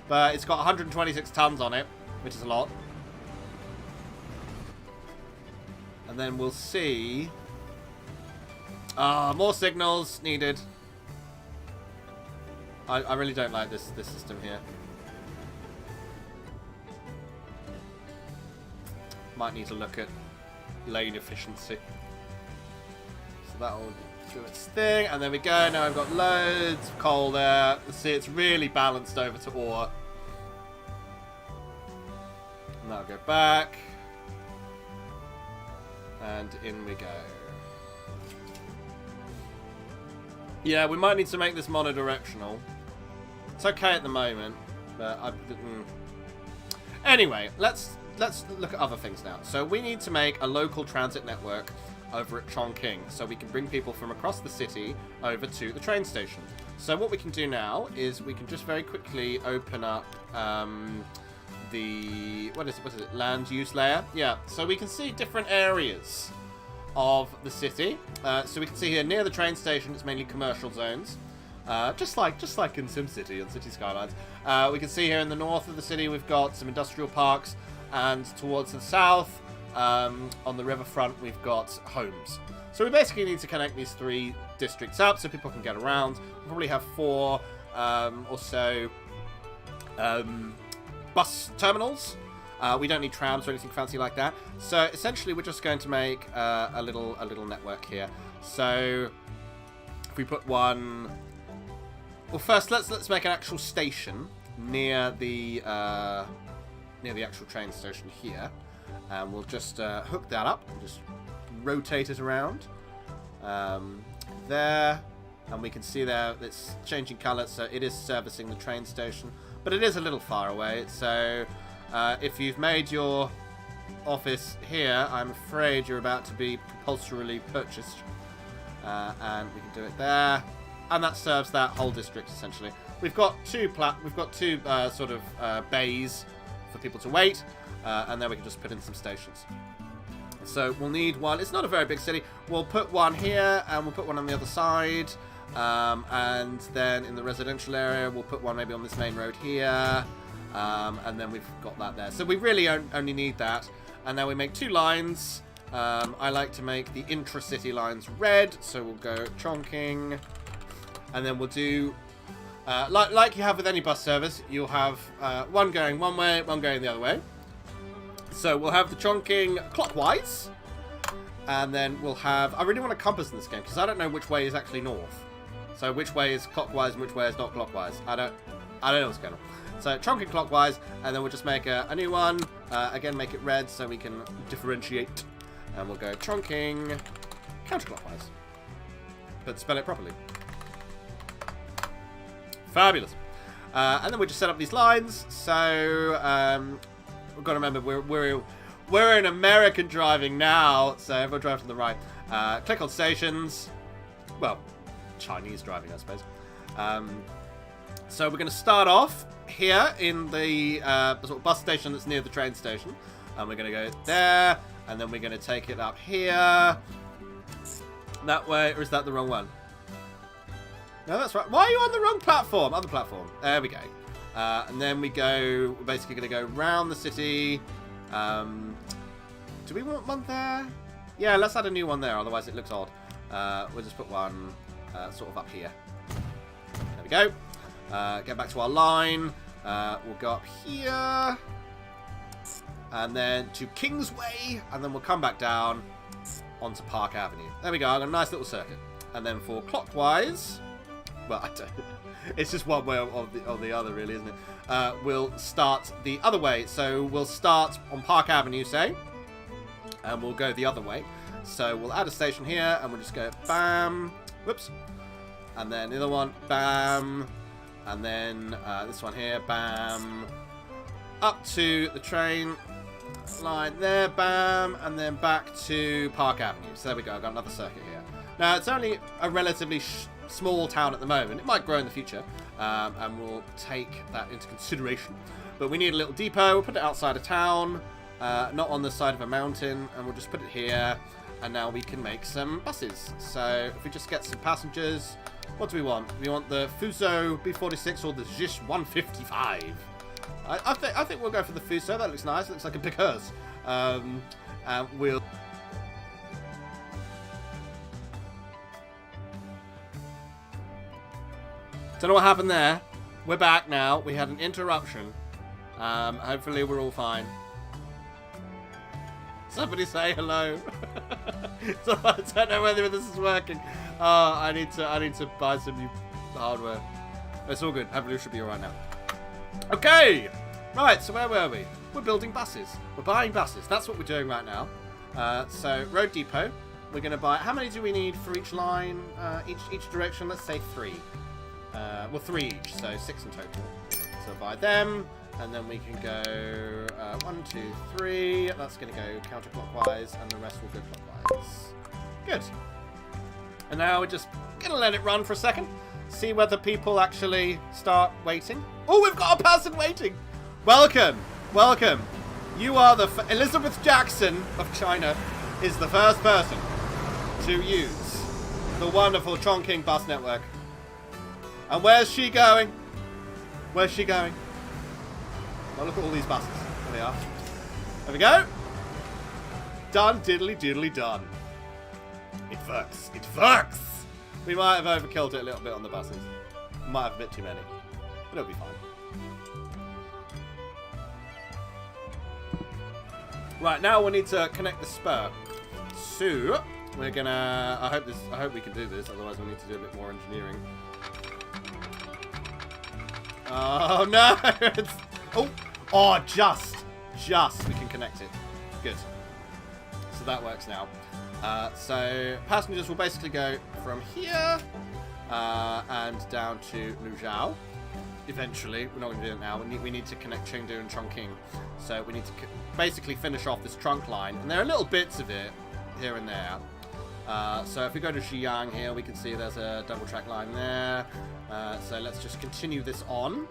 But it's got 126 tons on it, which is a lot. And then we'll see. More signals needed. I really don't like this system here. Might need to look at lane efficiency. So that'll do its thing. And there we go. Now I've got loads of coal there. Let's see, it's really balanced over to ore. And that'll go back. And in we go. Yeah, we might need to make this monodirectional. It's okay at the moment, but Anyway, let's look at other things now. So we need to make a local transit network over at Chongqing, so we can bring people from across the city over to the train station. So what we can do now is we can just very quickly open up the what is it? Land use layer. Yeah. So we can see different areas of the city. So we can see here near the train station, it's mainly commercial zones. Just like in SimCity and City Skylines. We can see here in the north of the city we've got some industrial parks, and towards the south, on the riverfront, we've got homes. So we basically need to connect these 3 districts up so people can get around. We'll probably have 4 or so bus terminals. We don't need trams or anything fancy like that. So essentially, we're just going to make a little network here. So if we put one, well, first let's make an actual station near the actual train station here, and we'll just hook that up and just rotate it around there, and we can see there it's changing colour, so it is servicing the train station, but it is a little far away. So if you've made your office here, I'm afraid you're about to be compulsorily purchased, and we can do it there, and that serves that whole district essentially. We've got two sort of bays for people to wait, and then we can just put in some stations. So we'll need one. It's not a very big city. We'll put one here, and we'll put one on the other side, and then in the residential area we'll put one maybe on this main road here, and then we've got that there. So we really only need that. And now we make 2 lines. I like to make the intra-city lines red, so we'll go Chongqing, and then we'll do like you have with any bus service, you'll have one going one way, one going the other way. So we'll have the Chongqing clockwise, and then we'll have, I really want a compass in this game because I don't know which way is actually north. So which way is clockwise and which way is not clockwise. I don't know what's going on. So Chongqing clockwise, and then we'll just make a new one. Again, make it red so we can differentiate. And we'll go Chongqing counterclockwise, but spell it properly. Fabulous. And then we just set up these lines. So we've got to remember we're in American driving now, so everyone drive to the right. Click on stations. Well, Chinese driving, I suppose. So we're going to start off here in the sort of bus station that's near the train station, and we're going to go there, and then we're going to take it up here that way. Or is that the wrong one? No, that's right. Why are you on the wrong platform? Other platform. There we go. And then we're basically going to go round the city. Do we want one there? Yeah, let's add a new one there, otherwise it looks odd. We'll just put one sort of up here. There we go. Get back to our line. We'll go up here. And then to Kingsway. And then we'll come back down onto Park Avenue. There we go. I've got a nice little circuit. And then for clockwise... Well, I don't... It's just one way or the other, really, isn't it? We'll start the other way. So we'll start on Park Avenue, say. And we'll go the other way. So we'll add a station here, and we'll just go bam. Whoops. And then the other one, bam. And then this one here, bam. Up to the train line there, bam. And then back to Park Avenue. So there we go. I've got another circuit here. Now, it's only a relatively small town at the moment. It might grow in the future, and we'll take that into consideration. But we need a little depot. We'll put it outside of town, not on the side of a mountain, and we'll just put it here. And now we can make some buses. So if we just get some passengers, what do we want? We want the Fuso B46 or the Zish 155. I think we'll go for the Fuso. That looks nice. It looks like a big hearse. And we'll... Don't know what happened there. We're back now. We had an interruption. Hopefully we're all fine. Somebody say hello. So I don't know whether this is working. I need to buy some new hardware. It's all good. Hopefully we should be alright now. Okay. Right, so where were we? We're building buses. We're buying buses. That's what we're doing right now. So road depot. We're going to buy... How many do we need for each line? Each direction? Let's say 3. Well, 3 each, so 6 in total. So by them, and then we can go 1, 2, 3. That's going to go counterclockwise, and the rest will go clockwise. Good. And now we're just going to let it run for a second. See whether people actually start waiting. Oh, we've got a person waiting. Welcome. Welcome. You are the... Elizabeth Jackson of China is the first person to use the wonderful Chongqing bus network. And where's she going? Where's she going? Well, look at all these buses. There they are. There we go. Done, diddly doodly done. It works. It works. We might have overkilled it a little bit on the buses. Might have a bit too many. But it'll be fine. Right, now we need to connect the spur. So we're gonna I hope we can do this, otherwise we need to do a bit more engineering. Oh no! Just we can connect it. Good. So that works now. So passengers will basically go from here and down to Luzhou. Eventually, we're not going to do it now. We need to connect Chengdu and Chongqing. So we need to basically finish off this trunk line, and there are little bits of it here and there. So if we go to Xi'an here, we can see there's a double track line there. So let's just continue this on.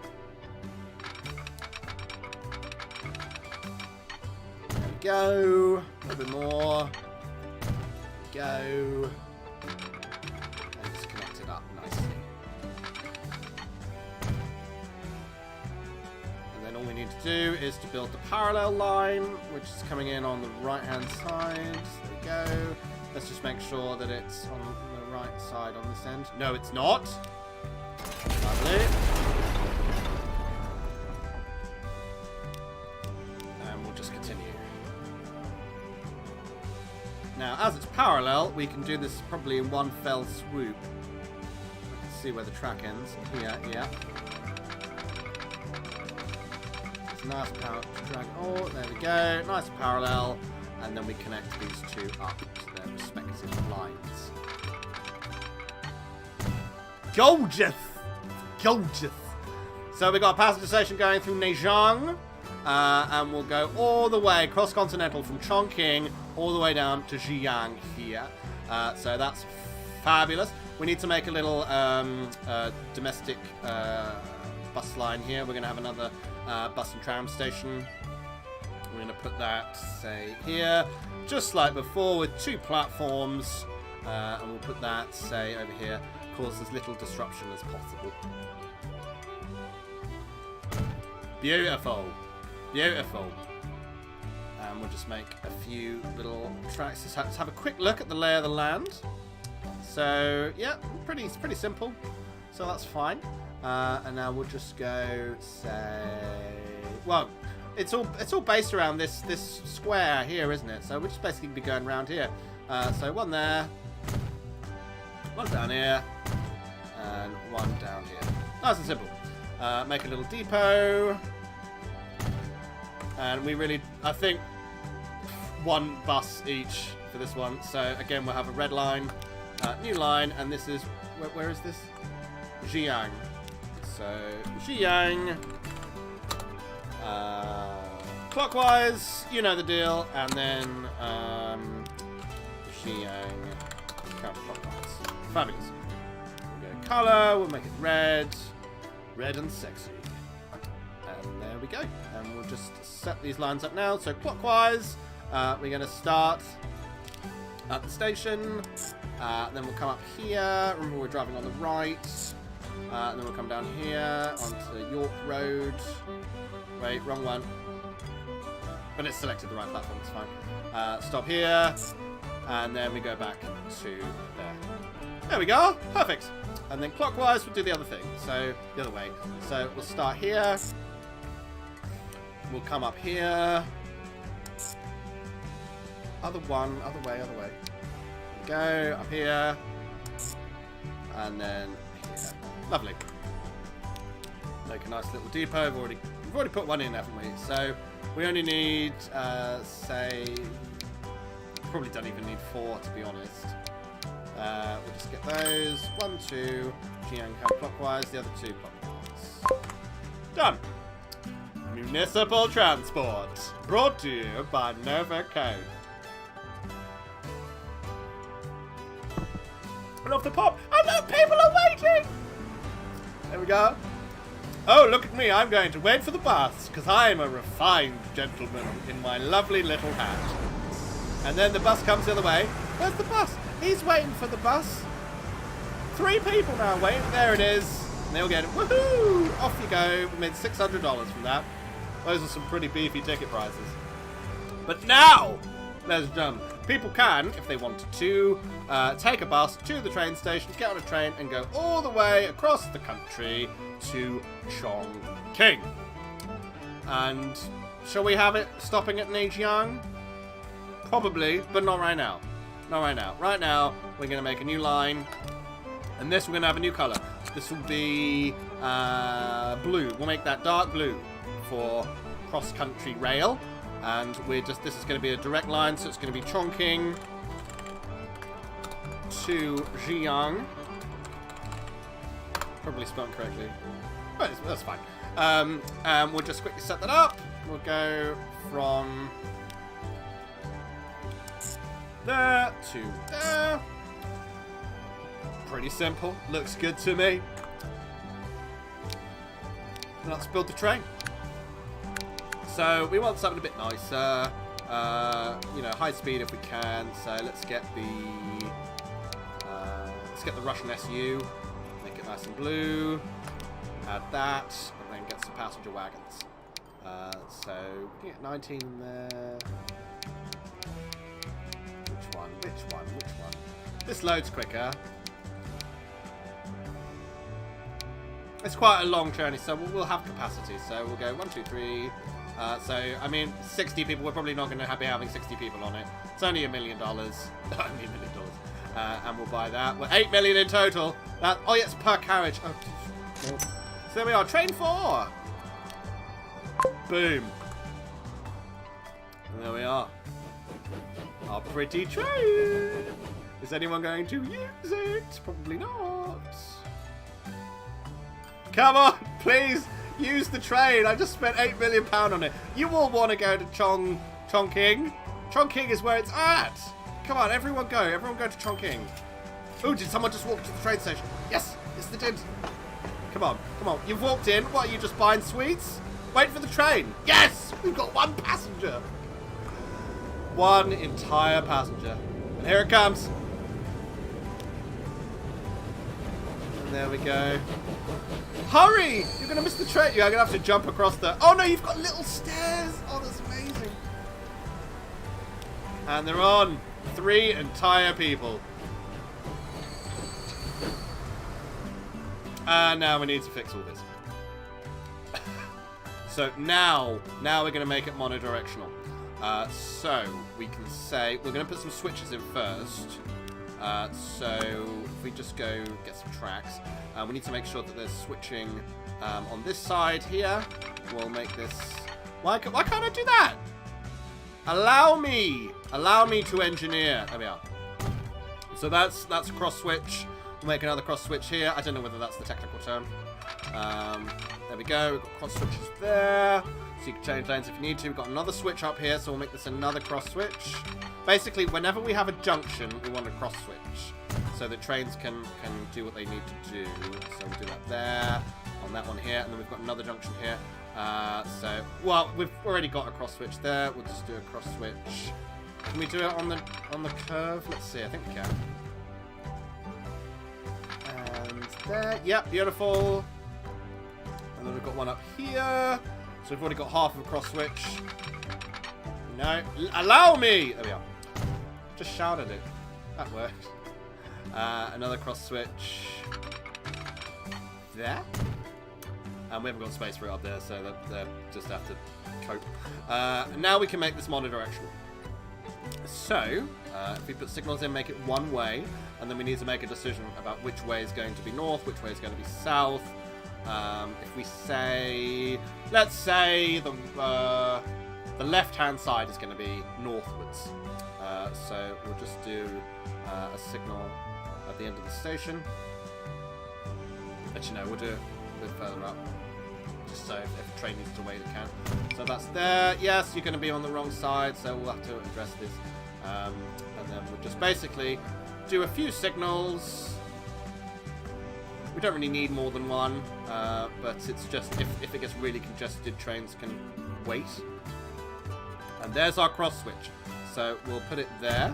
There we go. A little bit more. Go. And just connect it up nicely. And then all we need to do is to build the parallel line, which is coming in on the right hand side. There we go. Let's just make sure that it's on the right side on this end. No, it's not. Lovely. And we'll just continue. Now, as it's parallel, we can do this probably in one fell swoop. We can see where the track ends. Here, yeah. It's nice parallel drag. Oh, there we go. Nice parallel. And then we connect these two up to their respective lines. Gorgeous! Gorgeous! So we've got a passenger station going through Nejiang. And we'll go all the way cross-continental from Chongqing all the way down to Xi'an here. So that's fabulous. We need to make a little domestic bus line here. We're going to have another bus and tram station. We're going to put that, say, here, just like before, with 2 platforms. And we'll put that, say, over here. Cause as little disruption as possible. Beautiful. Beautiful. And we'll just make a few little tracks. Let's have a quick look at the lay of the land. So, yeah, pretty simple. So that's fine. And now we'll just go, say... Well, it's all based around this square here, isn't it? So we'll just basically be going around here. So one there. One down here. And one down here. Nice and simple. Make a little depot. And we really, I think, 1 bus each for this one. So again, we'll have a red line, new line, and this is, where is this? Xi'an. So Xi'an, clockwise, you know the deal, and then Xi'an counterclockwise. Fabulous. We'll go colour, we'll make it red and sexy. And there we go. And we'll just set these lines up now. So clockwise, we're going to start at the station. Then we'll come up here. Remember, we're driving on the right. And then we'll come down here onto York Road. Wait, wrong one. But it's selected the right platform, it's fine. Stop here. And then we go back to there. There we go. Perfect. And then clockwise, we'll do the other thing. So, the other way. So, we'll start here. We'll come up here. Other way. Go up here. And then here. Lovely. Make a nice little depot. We've already put one in, haven't we? So, we only need, say... Probably don't even need 4, to be honest. We'll just get those. 1, 2. Xi'an counterclockwise. The other 2 clockwise. Done. Municipal transport. Brought to you by Nova Kane. And off the pop. Oh no, people are waiting! There we go. Oh, look at me. I'm going to wait for the bus, because I'm a refined gentleman in my lovely little hat. And then the bus comes the other way. Where's the bus? He's waiting for the bus. 3 people now waiting. There it is. And they'll get it. Woohoo! Off you go. We made $600 from that. Those are some pretty beefy ticket prices. But now, ladies and gentlemen, people can, if they wanted to, take a bus to the train station, get on a train, and go all the way across the country to Chongqing. And shall we have it stopping at Neijiang? Probably, but not right now. Not right now. Right now, we're going to make a new line. And this, we're going to have a new colour. This will be blue. We'll make that dark blue for cross-country rail. And this is going to be a direct line, so it's going to be Chongqing to Xi'an. Probably spelled correctly. But that's fine. We'll just quickly set that up. We'll go from there to there. Pretty simple. Looks good to me. Let's build the train. So we want something a bit nicer. You know, high speed if we can. So let's get the Russian SU. Make it nice and blue. Add that, and then get some passenger wagons. So we can get 19 in there. Which one? Which one? Which one? This loads quicker. It's quite a long journey, so we'll have capacity. So we'll go 1, 2, 3. So, I mean, 60 people. We're probably not going to be having 60 people on it. It's only $1 million. Only $1 million. And we'll buy that. We're 8 million in total. Oh, yeah, it's per carriage. Oh. So there we are. Train 4. Boom. And there we are. Our pretty train. Is anyone going to use it? Probably not. Come on, please. Use the train. I just spent £8 million on it. You all want to go to Chongqing? Chongqing is where it's at. Come on, everyone go. Everyone go to Chongqing. Oh, did someone just walk to the train station? Yes, yes they did. Come on, come on. You've walked in. What, are you just buying sweets? Wait for the train. Yes, we've got 1 passenger. 1 entire passenger. And here it comes. And there we go. Hurry! You're going to miss the train. You're going to have to jump across the... Oh, no, you've got little stairs. Oh, that's amazing. And they're on. 3 entire people. And now we need to fix all this. So now we're going to make it monodirectional. So we can say... We're going to put some switches in first. So if we just go get some tracks, we need to make sure that there's switching on this side here. We'll make this... Why can't I do that? Allow me to engineer. There we are. So that's a cross switch. We'll make another cross switch here. I don't know whether that's the technical term. There we go. We've got cross switches there. So you can change lanes if you need to. We've got another switch up here, so we'll make this another cross switch. Basically, whenever we have a junction, we want a cross switch. So the trains can do what they need to do. So we'll do that there, on that one here, and then we've got another junction here. Well, we've already got a cross switch there. We'll just do a cross switch. Can we do it on the curve? Let's see, I think we can. And there, yep, beautiful. And then we've got one up here. So we've already got half of a cross switch. No, allow me! There we are. Just shouted it. That worked. Another cross switch. There. And we haven't got space for it up there, so they just have to cope. Now we can make this monodirectional. So, if we put signals in, make it one way, and then we need to make a decision about which way is going to be north, which way is going to be south. If we say, let's say the left-hand side is going to be northwards. So we'll just do a signal at the end of the station. Actually, no, we'll do it a bit further up, just so if a train needs to wait, it can. So that's there. Yes, you're going to be on the wrong side, so we'll have to address this. And then we'll just basically do a few signals. We don't really need more than one, but it's just if it gets really congested, trains can wait. And there's our cross switch. So we'll put it there.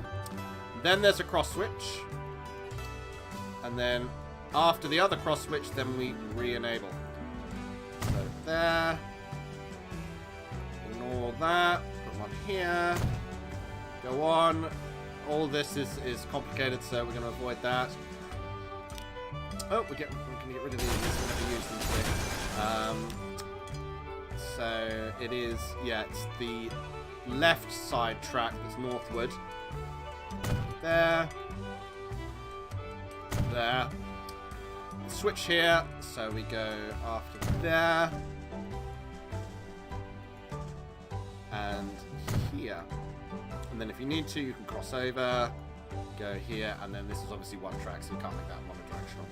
Then there's a cross switch. And then after the other cross switch, then we re-enable. So there. Ignore that. Put one here. Go on. All this is complicated, so we're going to avoid that. Oh, we can get rid of these. We never use them today. So it is, yeah, it's the left side track that's northward. There. There. Switch here, so we go after there. And here. And then if you need to, you can cross over, go here, and then this is obviously one track, so you can't make that mono-directional.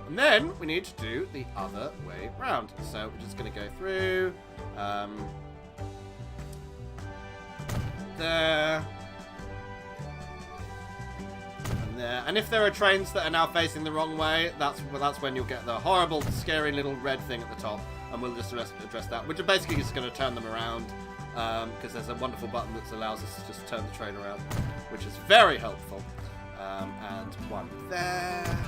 And then we need to do the other way round. So we're just going to go through, there, and there. And if there are trains that are now facing the wrong way, that's when you'll get the horrible, scary little red thing at the top, and we'll just address that, which are basically just going to turn them around. Because there's a wonderful button that allows us to just turn the train around, which is very helpful. And one there,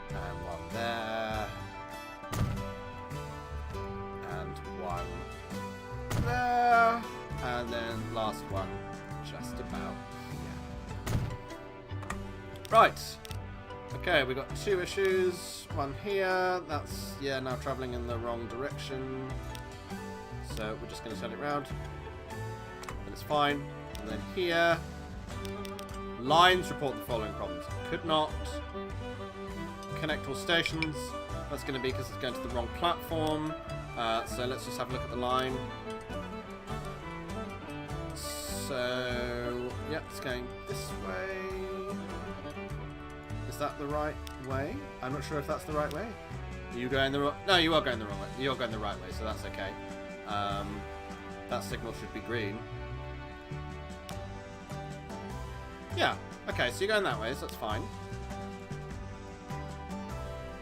and one there, and one there, and then last one just about here. Right. Okay, we got two issues. One here. That's, yeah, now traveling in the wrong direction. So we're just going to turn it around, and it's fine. And then here, lines report the following problems. Could not connect all stations. That's going to be because it's going to the wrong platform. So let's just have a look at the line. So, yeah, it's going this way. Is that the right way? I'm not sure if that's the right way. Are you going the wrong? No, you are going the wrong way. You're going the right way, so that's okay. That signal should be green. Yeah, okay, so you're going that way, so that's fine.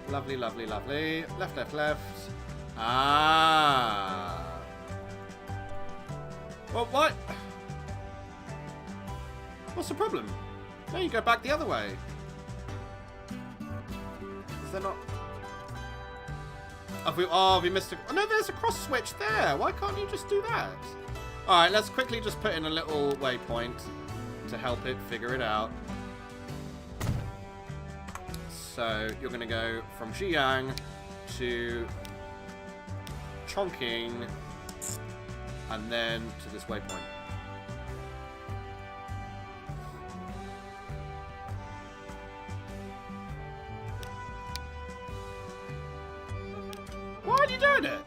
Lovely, lovely, lovely. Left, left, left. Ah. Well, what? What's the problem? No, you go back the other way. Is there not... Have we missed a... Oh, no, there's a cross switch there. Why can't you just do that? Alright, let's quickly just put in a little waypoint to help it figure it out. So, you're going to go from Xi'an to Chongqing and then to this waypoint. Why are you doing it?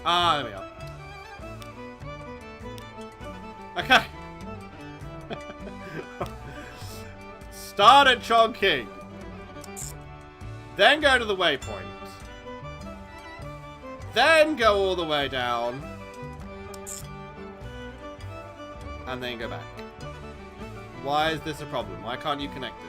Ah, there we are. Okay. Start at Chongqing. Then go to the waypoint. Then go all the way down. And then go back. Why is this a problem? Why can't you connect this?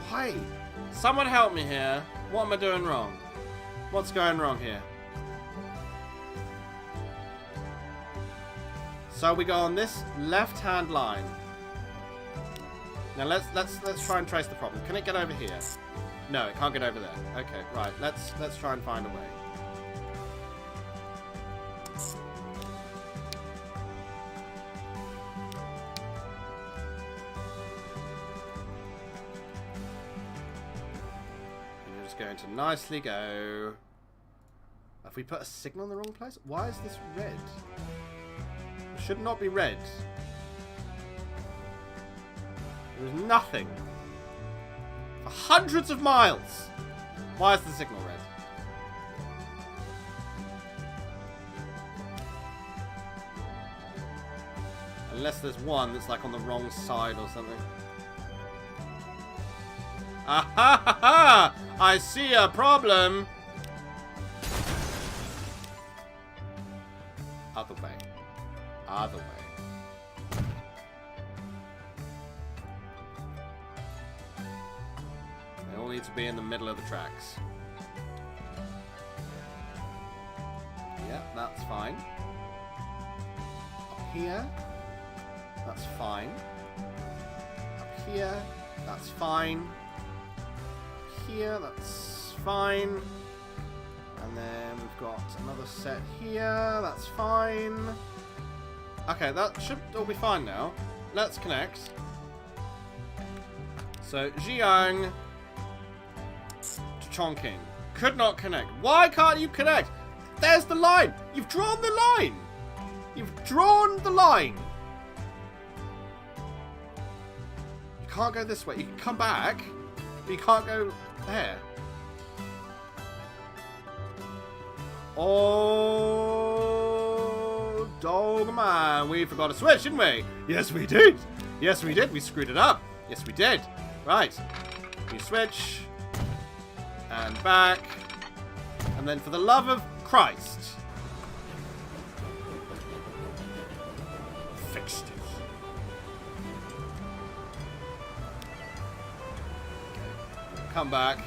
Why? Someone help me here. What am I doing wrong? What's going wrong here? So we go on this left-hand line. Now let's try and trace the problem. Can it get over here? No, it can't get over there. Okay, right. Let's try and find a way. And you're just going to nicely go. Have we put a signal in the wrong place? Why is this red? It should not be red. There's nothing. For hundreds of miles. Why is the signal red? Unless there's one that's like on the wrong side or something. Ah ha ha ha! I see a problem! Other way. Other way. They all need to be in the middle of the tracks. Yeah, that's fine. Up here. That's fine. Up here. That's fine. Up here. That's fine. And then we've got another set here. That's fine. Okay, that should all be fine now. Let's connect. So, Jiang to Chongqing. Could not connect. Why can't you connect? There's the line. You've drawn the line. You've drawn the line. You can't go this way. You can come back, but you can't go there. Oh, dog man. We forgot to switch, didn't we? Yes, we did. Yes, we did. We screwed it up. Yes, we did. Right. We switch. And back. And then for the love of Christ. Fixed it. Come back.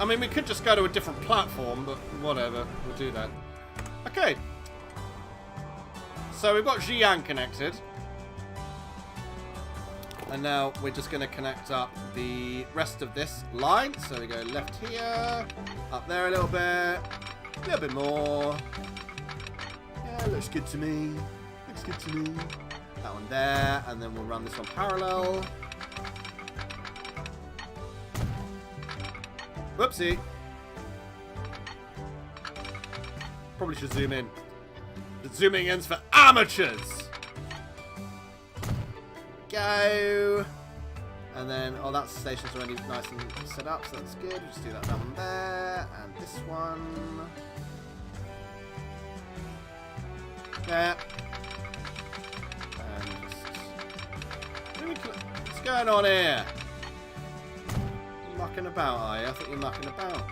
I mean, we could just go to a different platform, but whatever. We'll do that. Okay. So we've got Jiang connected. And now we're just going to connect up the rest of this line. So we go left here, up there a little bit more. Yeah, looks good to me. Looks good to me. That one there, and then we'll run this one parallel. Whoopsie. Probably should zoom in. But zooming in's for amateurs. Go. And then, oh, that station's already nice and set up, so that's good. Just do that one there, and this one. There. And just... What's going on here? You mucking about, are you? I think you're mucking about.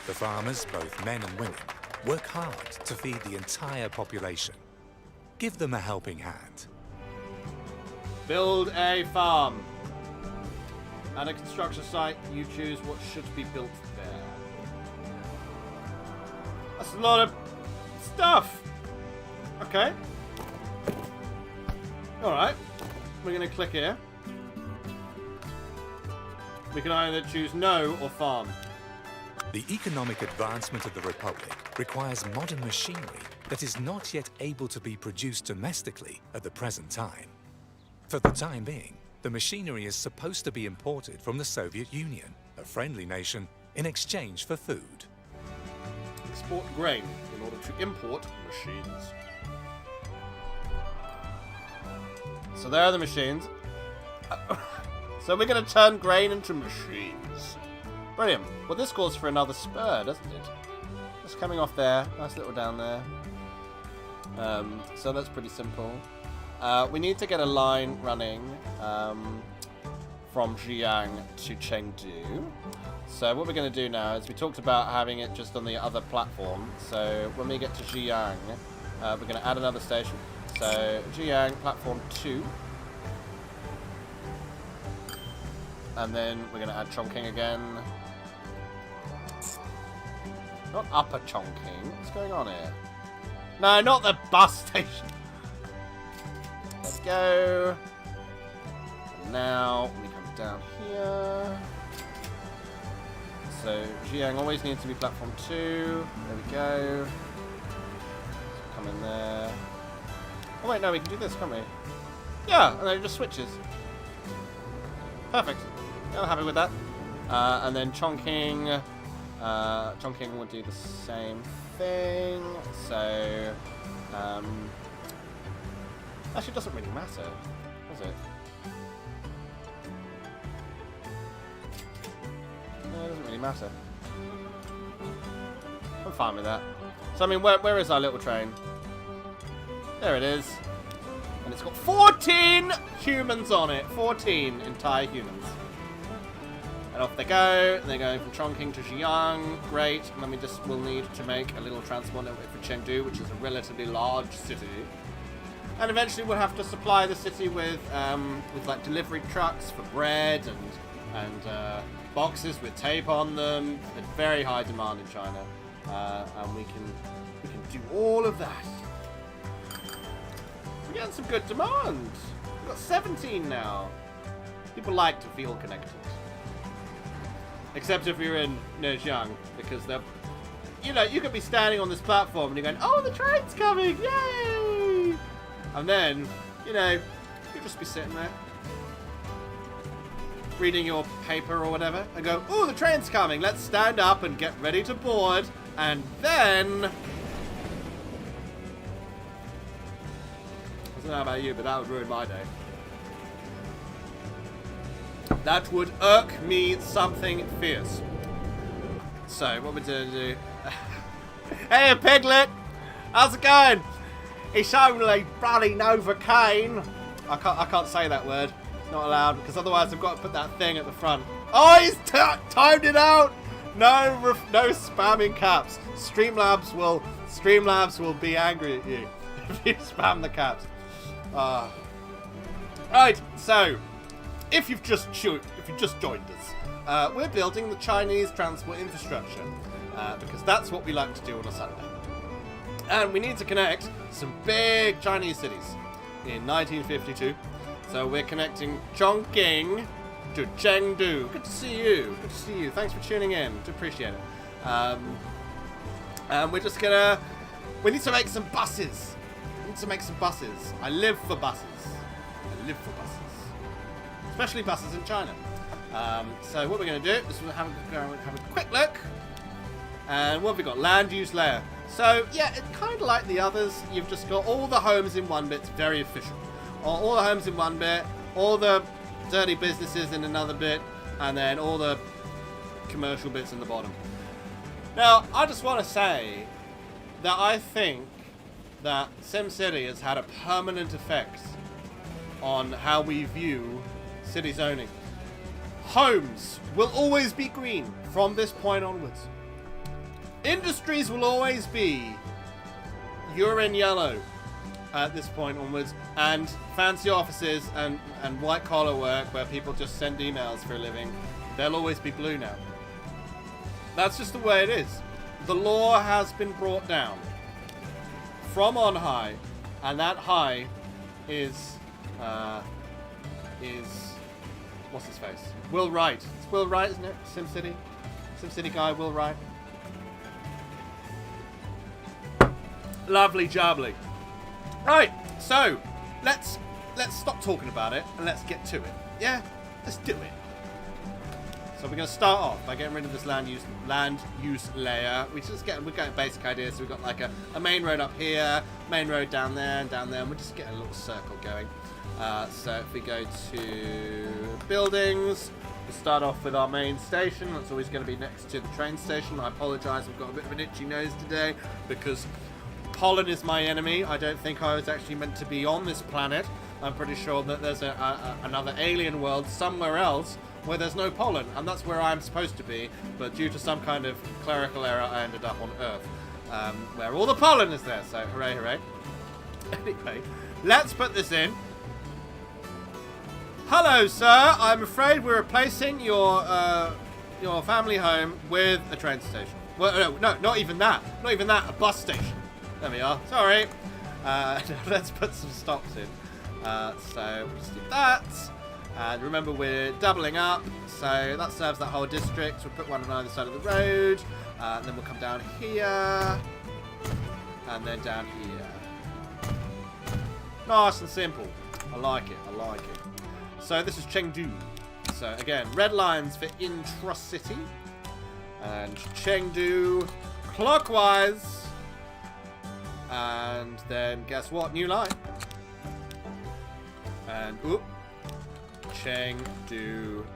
The farmers, both men and women, work hard to feed the entire population. Give them a helping hand. Build a farm. At a construction site, you choose what should be built there. That's a lot of stuff. Okay. Alright. We're going to click here. We can either choose no or farm. The economic advancement of the Republic requires modern machinery that is not yet able to be produced domestically at the present time. For the time being, the machinery is supposed to be imported from the Soviet Union, a friendly nation, in exchange for food. Export grain in order to import machines. So there are the machines. So we're going to turn grain into machines. Brilliant. Well, this calls for another spur, doesn't it? Just coming off there. Nice little down there. So that's pretty simple. We need to get a line running from Jiang to Chengdu. So what we're going to do now is we talked about having it just on the other platform. So when we get to Jiang, we're going to add another station. So Jiang, platform 2. And then we're going to add Chongqing again. Not Upper Chongqing. What's going on here? No, not the bus station. Let's go. And now we come down here. So Jiang always needs to be platform 2. There we go. Come in there. Oh wait, no, we can do this, can't we? Yeah, and then it just switches. Perfect. I'm happy with that. And then Chongqing. Chongqing will do the same thing. So, actually, it doesn't really matter, does it? No, it doesn't really matter. I'm fine with that. So, I mean, where is our little train? There it is. And it's got 14 humans on it. 14 entire humans. And off they go. They're going from Chongqing to Xi'an. Great. And then we'll need to make a little transport network for Chengdu, which is a relatively large city. And eventually we'll have to supply the city with like delivery trucks for bread and boxes with tape on them. There's very high demand in China, and we can do all of that. We're getting some good demand. We've got 17 now. People like to feel connected, except if you're in Zhejiang, because they're, you know, you could be standing on this platform and you're going, "Oh, the train's coming! Yay!" And then, you know, you'll just be sitting there, reading your paper or whatever, and go, "Oh, the train's coming, let's stand up and get ready to board." And then, I don't know about you, but that would ruin my day. That would irk me something fierce. So, what we're going to do... Hey, Piglet! How's it going? It's only bloody Nova Kane. I can't say that word. It's not allowed, because otherwise I've got to put that thing at the front. Oh, he's timed it out! No spamming caps. Streamlabs will be angry at you if you spam the caps. Right, so if you've just joined us, we're building the Chinese transport infrastructure because that's what we like to do on a Sunday, and we need to connect some big Chinese cities in 1952. So we're connecting Chongqing to Chengdu. Good to see you. Good to see you. Thanks for tuning in. Do appreciate it. And we're just gonna. We need to make some buses. I live for buses. Especially buses in China. So what we're going to do is we'll have a quick look. And what have we got? Land use layer. So yeah, it's kind of like the others. You've just got all the homes in one bit. It's very efficient. All the homes in one bit. All the dirty businesses in another bit. And then all the commercial bits in the bottom. Now, I just want to say that I think that SimCity has had a permanent effect on how we view city zoning. Homes will always be green from this point onwards. Industries will always be urine yellow at this point onwards, and fancy offices and white collar work where people just send emails for a living, they'll always be blue now. That's just the way it is. The law has been brought down from on high, and that high is what's his face? Will Wright. It's Will Wright, isn't it? SimCity guy, Will Wright. Lovely jubbly. Right, so let's stop talking about it and let's get to it. Yeah, let's do it. So we're going to start off by getting rid of this land use layer. We're getting basic ideas. So we've got like a main road up here, main road down there, and we're just getting a little circle going. So if we go to buildings, we start off with our main station. That's always going to be next to the train station. I apologise, I've got a bit of an itchy nose today because pollen is my enemy. I don't think I was actually meant to be on this planet. I'm pretty sure that there's another alien world somewhere else where there's no pollen, and that's where I'm supposed to be, but due to some kind of clerical error I ended up on Earth, where all the pollen is there, so hooray hooray. Anyway, let's put this in. Hello sir, I'm afraid we're replacing your family home with a train station. Well, no, not even that, a bus station. There we are, sorry. Let's put some stops in. So we'll just do that. And remember, we're doubling up, so that serves that whole district. We'll put one on either side of the road, and then we'll come down here, and then down here. Nice and simple. I like it. So this is Chengdu. So again, red lines for intra-city, and Chengdu clockwise, and then guess what? New line. And oop. Chengdu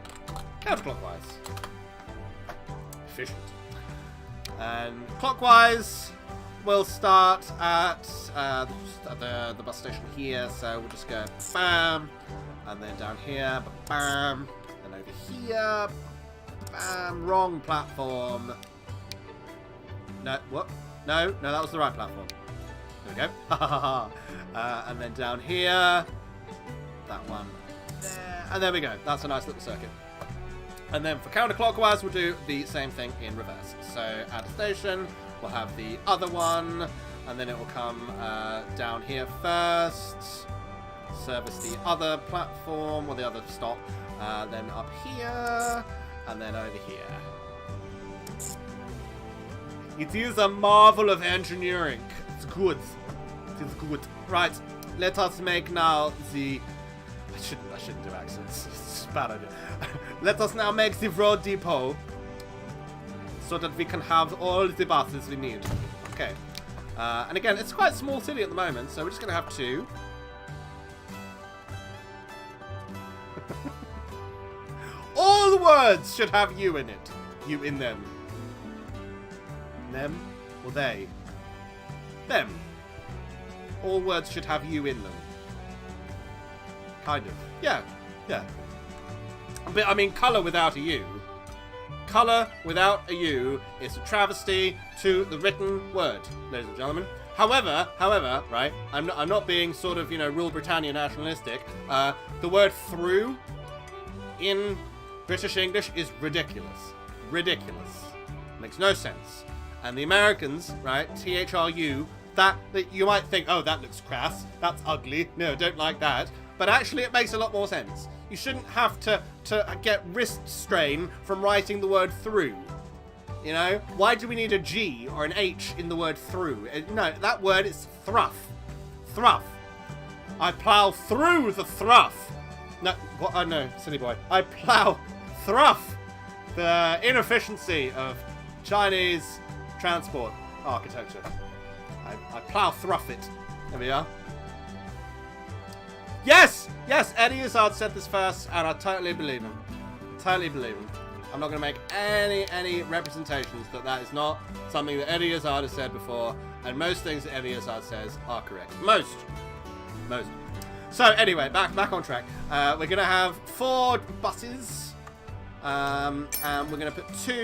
counterclockwise. Efficient. And clockwise, we'll start at the bus station here. So we'll just go bam, and then down here, bam, and over here, bam. Wrong platform. No, what? No, that was the right platform. There we go. And then down here, that one there, and there we go. That's a nice little circuit. And then for counterclockwise, we'll do the same thing in reverse. So at a station, we'll have the other one, and then it will come down here first, service the other platform, or the other stop, then up here, and then over here. It is a marvel of engineering. It's good. It is good. Right, let us make now the... I shouldn't do accents. It's a bad idea. Let us now make the road depot so that we can have all the buses we need. Okay. And again, it's quite a small city at the moment, so we're just going to have 2. All the words should have you in it. You in them. Them or they? Them. All words should have you in them. Kind of. Yeah. But, I mean, colour without a U. Colour without a U is a travesty to the written word, ladies and gentlemen. However, right, I'm not being sort of, Rule Britannia nationalistic. The word through in British English is ridiculous. Ridiculous. Makes no sense. And the Americans, right, THRU, that you might think, oh, that looks crass, that's ugly, no, don't like that. But actually it makes a lot more sense. You shouldn't have to get wrist strain from writing the word through. Why do we need a G or an H in the word through? No, that word is thruff. Thruff. I plow through the thruff. No, what? Oh no, silly boy. I plow thruff. The inefficiency of Chinese transport architecture. I plow thruff it. There we are. Yes, Eddie Izzard said this first, and I totally believe him. I'm not going to make any representations that is not something that Eddie Izzard has said before, and most things that Eddie Izzard says are correct. Most. So anyway, back on track. We're going to have 4 buses, and we're going to put 2